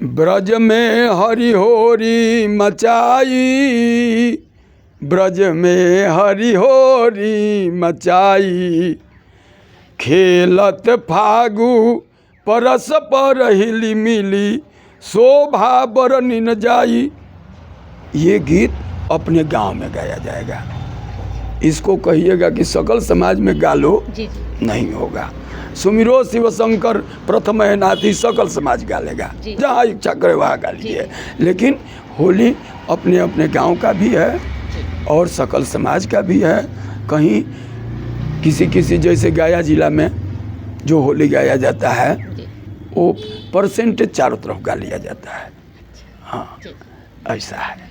ब्रज में हरि होरी मचाई, ब्रज में हरि होरी मचाई, खेलत फागु परस पर हिली मिली, शोभा बरनी न जाई। ये गीत अपने गांव में गाया जाएगा। इसको कहिएगा कि सकल समाज में गा लो, जी जी नहीं होगा। सुमिरो शिव शंकर प्रथम है नाथी, सकल समाज गा लेगा, जी। जहाँ इच्छा करे वहाँ गा लीजिए। लेकिन होली अपने अपने गांव का भी है और सकल समाज का भी है। कहीं किसी किसी जैसे गया जिला में जो होली गाया जाता है जी वो परसेंटेज चारों तरफ गा लिया जाता है। हाँ जी। ऐसा है।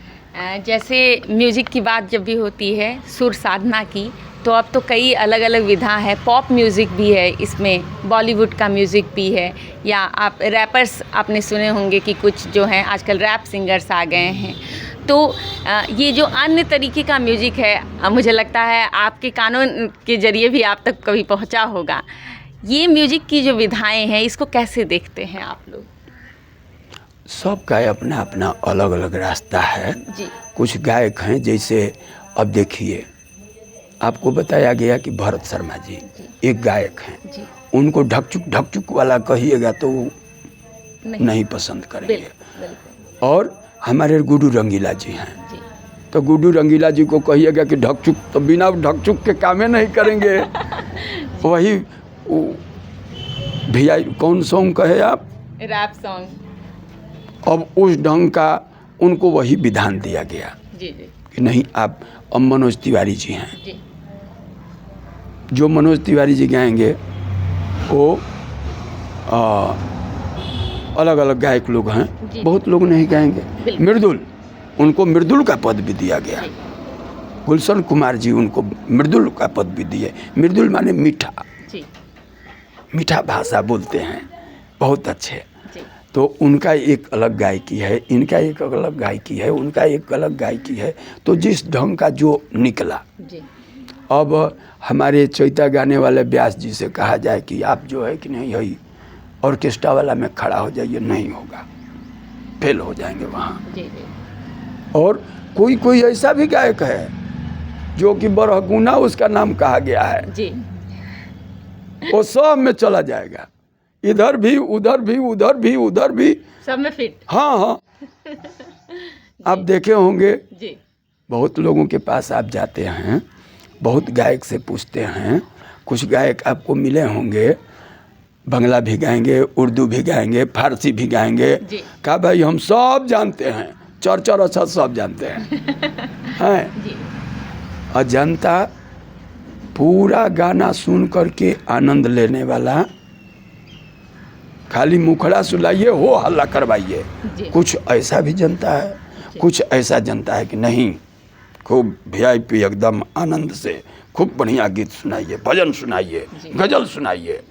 जैसे म्यूज़िक की बात जब भी होती है, सुर साधना की, तो अब तो कई अलग अलग विधा है। पॉप म्यूज़िक भी है इसमें, बॉलीवुड का म्यूज़िक भी है, या आप रैपर्स आपने सुने होंगे कि कुछ जो हैं आजकल रैप सिंगर्स आ गए हैं। तो ये जो अन्य तरीके का म्यूज़िक है, मुझे लगता है आपके कानों के ज़रिए भी आप तक कभी पहुंचा होगा। ये म्यूज़िक की जो विधाएं हैं, इसको कैसे देखते हैं आप लोग? सबका अपना अपना अलग अलग रास्ता है। जी कुछ गायक हैं, जैसे अब देखिए आपको बताया गया कि भरत शर्मा जी एक गायक हैं, जी उनको ढकचुक वाला कहिएगा तो वो नहीं पसंद करेंगे। बिल्कुल। और हमारे गुड्डू रंगीला जी हैं, जी तो गुड्डू रंगीला जी को कहिएगा कि ढकचुक, तो बिना ढकचुक के कामें नहीं करेंगे। वही भैया कौन सॉन्ग कहे आप, रैप सॉन्ग। अब उस ढंग का उनको वही विधान दिया गया जी जी कि नहीं, आप अब मनोज तिवारी जी हैं, जी जो मनोज तिवारी जी गाएंगे वो अलग अलग गायक लोग हैं, जी। बहुत लोग नहीं गाएंगे। बिल्कुल। मृदुल, उनको मृदुल का पद भी दिया गया। जी। गुलशन कुमार जी उनको मृदुल का पद भी दिए। मृदुल माने मीठा, जी मीठा भाषा बोलते हैं, बहुत अच्छे। जी तो उनका एक अलग गायकी है, इनका एक अलग गायकी है, उनका एक अलग गायकी है। तो जिस ढंग का जो निकला। जी अब हमारे चैता गाने वाले व्यास जी से कहा जाए कि आप जो है कि नहीं है ऑर्केस्ट्रा वाला में खड़ा हो जाइए, नहीं होगा, फेल हो जाएंगे वहाँ। जी जी और कोई कोई ऐसा भी गायक है जो कि बरहगुना उसका नाम कहा गया है, जी वो सब में चला जाएगा, इधर भी उधर भी उधर भी उधर भी, सब में फिट। हाँ हाँ। आप देखे होंगे जी बहुत लोगों के पास आप जाते हैं, बहुत गायक से पूछते हैं, कुछ गायक आपको मिले होंगे बांग्ला भी गाएंगे, उर्दू भी गाएंगे, फारसी भी गाएंगे। जी। कहा भाई हम सब जानते हैं, चर अच्छा सब जानते हैं। हैं? जी और जनता पूरा गाना सुन करके आनंद लेने वाला, खाली मुखड़ा सुलाइए, हो हल्ला करवाइए। जी। कुछ ऐसा भी जनता है, कुछ ऐसा जनता है कि नहीं, खूब VIP एकदम आनंद से खूब बढ़िया गीत सुनाइए, भजन सुनाइए, गजल सुनाइए,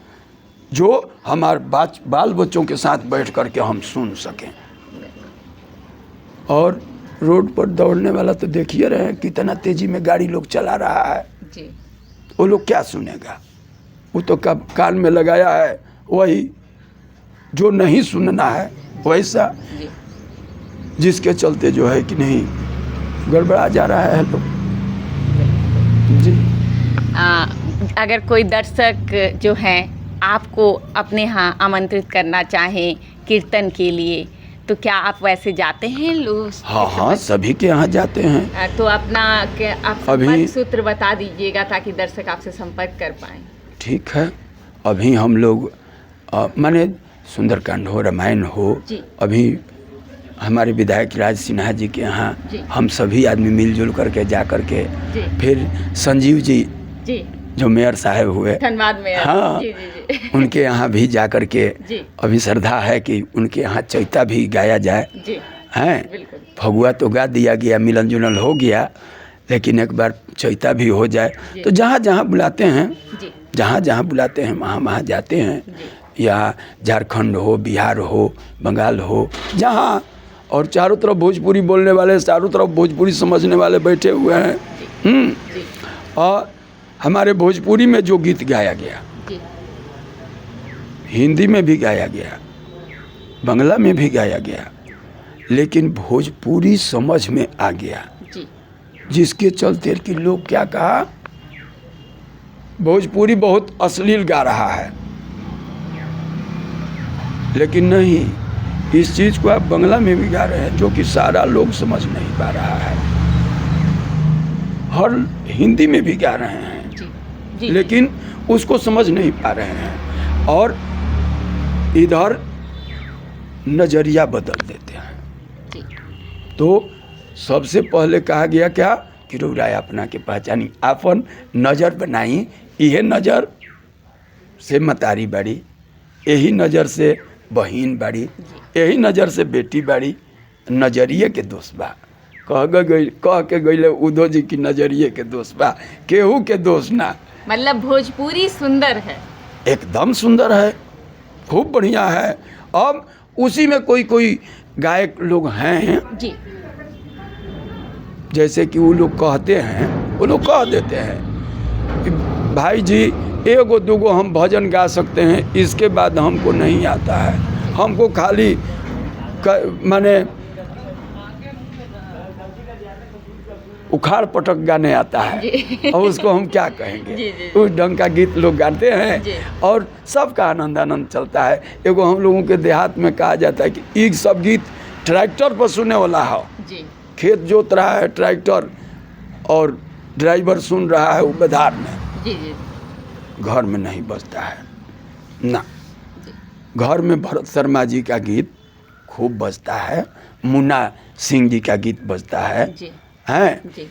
जो हमारे बाल बच्चों के साथ बैठ करके हम सुन सकें। और रोड पर दौड़ने वाला तो देखिए रहे हैं कितना तेजी में गाड़ी लोग चला रहा है। जी। वो लोग क्या सुनेगा? वो तो कब कान में लगाया है वही, जो नहीं सुनना है वैसा, जी। जिसके चलते जो है कि नहीं गड़बड़ा जा रहा है लोग। जी। अगर कोई दर्शक जो हैं आपको अपने यहाँ आमंत्रित करना चाहें कीर्तन के लिए, तो क्या आप वैसे जाते हैं लोग? हाँ, सभी के यहाँ जाते हैं। तो अपना आप अभी- संपर्क सूत्र बता दीजिएगा ताकि दर्शक आपसे संपर्क कर पाएँ। ठीक है, अभी हम लोग माने सुंदरकांड हो, रामायण हो, जी। अभी हमारे विधायक राज सिन्हा जी के जी। यहाँ हम सभी आदमी मिलजुल करके जा करके, जी। फिर संजीव जी जी। जो मेयर साहब हुए, धन्यवाद मेयर। हाँ, जी जी जी। उनके यहाँ भी जा करके जी। अभी श्रद्धा है कि उनके यहाँ चैता भी गाया जाए। जी। हैं, बिल्कुल। फगुआ तो गा दिया गया, मिलन जुलन हो गया, लेकिन एक बार चैता भी हो जाए। जी। तो जहाँ जहाँ बुलाते हैं, जी। जहाँ जहाँ बुलाते हैं वहाँ वहाँ जाते हैं। जी। या झारखंड हो, बिहार हो, बंगाल हो, जहाँ, और चारों तरफ भोजपुरी बोलने वाले, चारों तरफ भोजपुरी समझने वाले बैठे हुए हैं। जी। और हमारे भोजपुरी में जो गीत गाया गया, जी। हिंदी में भी गाया गया, बंगला में भी गाया गया, लेकिन भोजपुरी समझ में आ गया, जी। जिसके चलते कि लोग क्या कहा, भोजपुरी बहुत अश्लील गा रहा है। लेकिन नहीं, इस चीज़ को आप बंगला में भी गा रहे हैं, जो कि सारा लोग समझ नहीं पा रहा है। हर हिंदी में भी गा रहे हैं, जी। जी। लेकिन उसको समझ नहीं पा रहे हैं, और इधर नज़रिया बदल देते हैं। जी। तो सबसे पहले कहा गया क्या कि रौरा अपना के पहचानी, आपन नज़र बनाई। यह नज़र से मतारी बाड़ी, यही नज़र से बहिन बाड़ी, यही नज़र से बेटी बाड़ी। नजरिए के दोष बा, कह के गईले उद्धव जी की नजरिए के दोष बा, केहू के दोष ना। मतलब भोजपुरी सुंदर है, एकदम सुंदर है, खूब बढ़िया है। अब उसी में कोई कोई गायक लोग हैं, जी। जैसे कि वो लोग कहते हैं, वो लोग कह देते हैं कि भाई जी एगो दूगो हम भजन गा सकते हैं, इसके बाद हमको नहीं आता है, हमको खाली माने उखाड़ पटक गाने आता है, और उसको हम क्या कहेंगे। जी, जी। उस ढंग का गीत लोग गाते हैं, जी। और सबका आनंद चलता है। एगो हम लोगों के देहात में कहा जाता है कि ये सब गीत ट्रैक्टर पर सुनने वाला हो, जी। खेत जोत रहा है ट्रैक्टर, और ड्राइवर सुन रहा है वो बधार में, जी। जी। घर में नहीं बजता है ना। जी। घर में भरत शर्मा जी का गीत खूब बजता है, मुन्ना सिंह जी का गीत बजता है। जी। हैं, जी।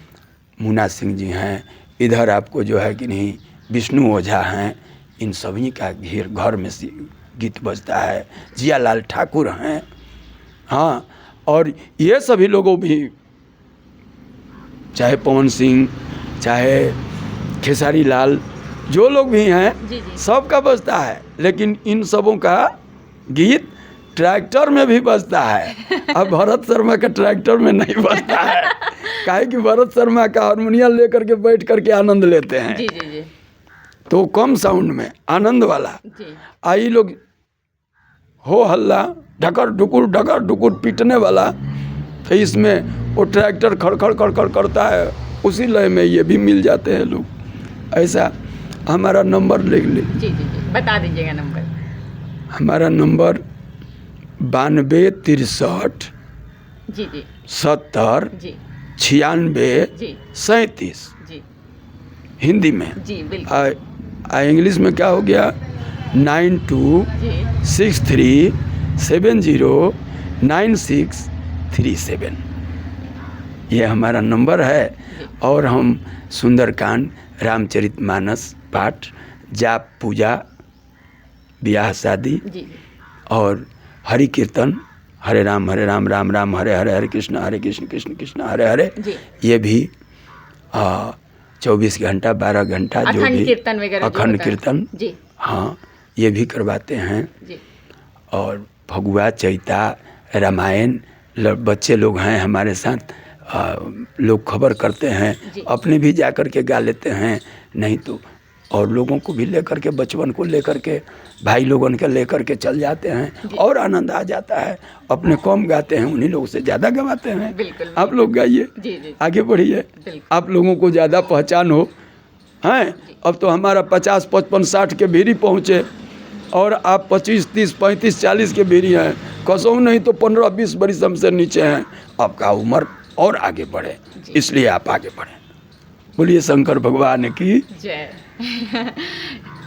मुन्ना सिंह जी हैं, इधर आपको जो है कि नहीं विष्णु ओझा हैं, इन सभी का घर में गीत बजता है। जियालाल ठाकुर हैं, हाँ, और ये सभी लोगों भी, चाहे पवन सिंह, चाहे खेसारी लाल, जो लोग भी हैं, जी, जी। सबका बजता है। लेकिन इन सबों का गीत ट्रैक्टर में भी बजता है। अब भरत शर्मा का ट्रैक्टर में नहीं बजता है, काहे कि भरत शर्मा का हारमोनियम लेकर के बैठ करके आनंद लेते हैं। जी। जी। जी। तो कम साउंड में आनंद वाला। जी। आई लोग हो हल्ला, ढकर ढुकुर पीटने वाला, तो इसमें वो ट्रैक्टर खड़खड़ खड़खड़ करता है, उसी लय में ये भी मिल जाते हैं लोग। ऐसा हमारा नंबर लिख ली। जी। जी। जी। बता दीजिएगा नंबर। हमारा नंबर 92 63 जी। जी। 70 जी। 96 जी। 37, जी। हिंदी में। जी। बिल्कुल। इंग्लिश में क्या हो गया, 92 जी। 63 70 9637, ये हमारा नंबर है। और हम सुंदरकांड, रामचरितमानस पाठ, जाप पूजा, ब्याह शादी, जी। और हरि कीर्तन, हरे राम राम राम हरे हरे, हरे कृष्ण कृष्ण कृष्ण हरे हरे, जी। ये भी 24 घंटा 12 घंटा जो अखंड भी कीर्तन वगैरह जो अखंड होता है। कीर्तन, जी। हाँ, ये भी करवाते हैं। जी। और फगुआ, चैता, रामायण, बच्चे लोग हैं हमारे साथ, लोग खबर करते हैं, जी। अपने भी जा कर के गा लेते हैं, नहीं तो और लोगों को भी लेकर के, बचपन को लेकर के, भाई लोगों के लेकर के चल जाते हैं और आनंद आ जाता है। अपने कम गाते हैं, उन्हीं लोगों से ज़्यादा गवाते हैं। बिल्कुल, आप लोग गाइए, जी जी आगे बढ़िए, बिल्कुल। आप लोगों को ज़्यादा पहचान हो। हैं अब तो हमारा 50, 55, 60 के भीरी पहुँचे और आप 25, 30, 35, 40 के भीरी हैं। कसम नहीं तो 15, 20 बरिस हमसे नीचे हैं। आपका उम्र और आगे बढ़े, इसलिए आप आगे बढ़ें। बोलिए शंकर भगवान की जय।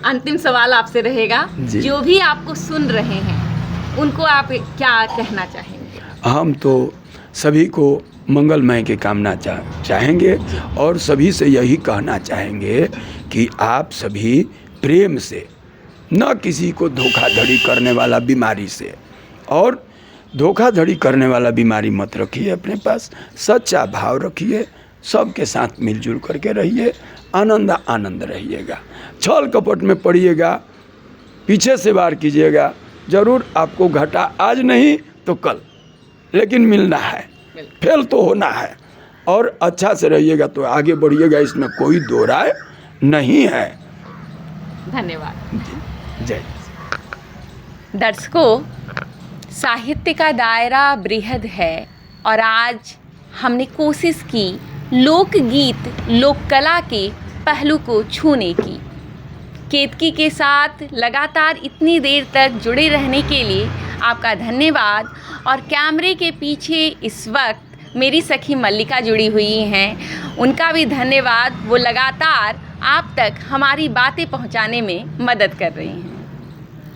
अंतिम सवाल आपसे रहेगा, जी। जो भी आपको सुन रहे हैं उनको आप क्या कहना चाहेंगे? हम तो सभी को मंगलमय की कामना चाहेंगे और सभी से यही कहना चाहेंगे कि आप सभी प्रेम से, न किसी को धोखाधड़ी करने वाला बीमारी से, और धोखाधड़ी करने वाला बीमारी मत रखिए अपने पास, सच्चा भाव रखिए, सबके साथ मिलजुल करके रहिए, आनंद रहिएगा। छल कपट में पड़िएगा, पीछे से वार कीजिएगा, ज़रूर आपको घाटा आज नहीं तो कल, लेकिन मिलना है, फेल तो होना है। और अच्छा से रहिएगा तो आगे बढ़िएगा, इसमें कोई दो राय नहीं है। धन्यवाद। जय। दर्शकों, साहित्य का दायरा बृहद है और आज हमने कोशिश की लोकगीत, लोक कला के पहलू को छूने की। केतकी के साथ लगातार इतनी देर तक जुड़े रहने के लिए आपका धन्यवाद। और कैमरे के पीछे इस वक्त मेरी सखी मल्लिका जुड़ी हुई हैं, उनका भी धन्यवाद। वो लगातार आप तक हमारी बातें पहुंचाने में मदद कर रही हैं।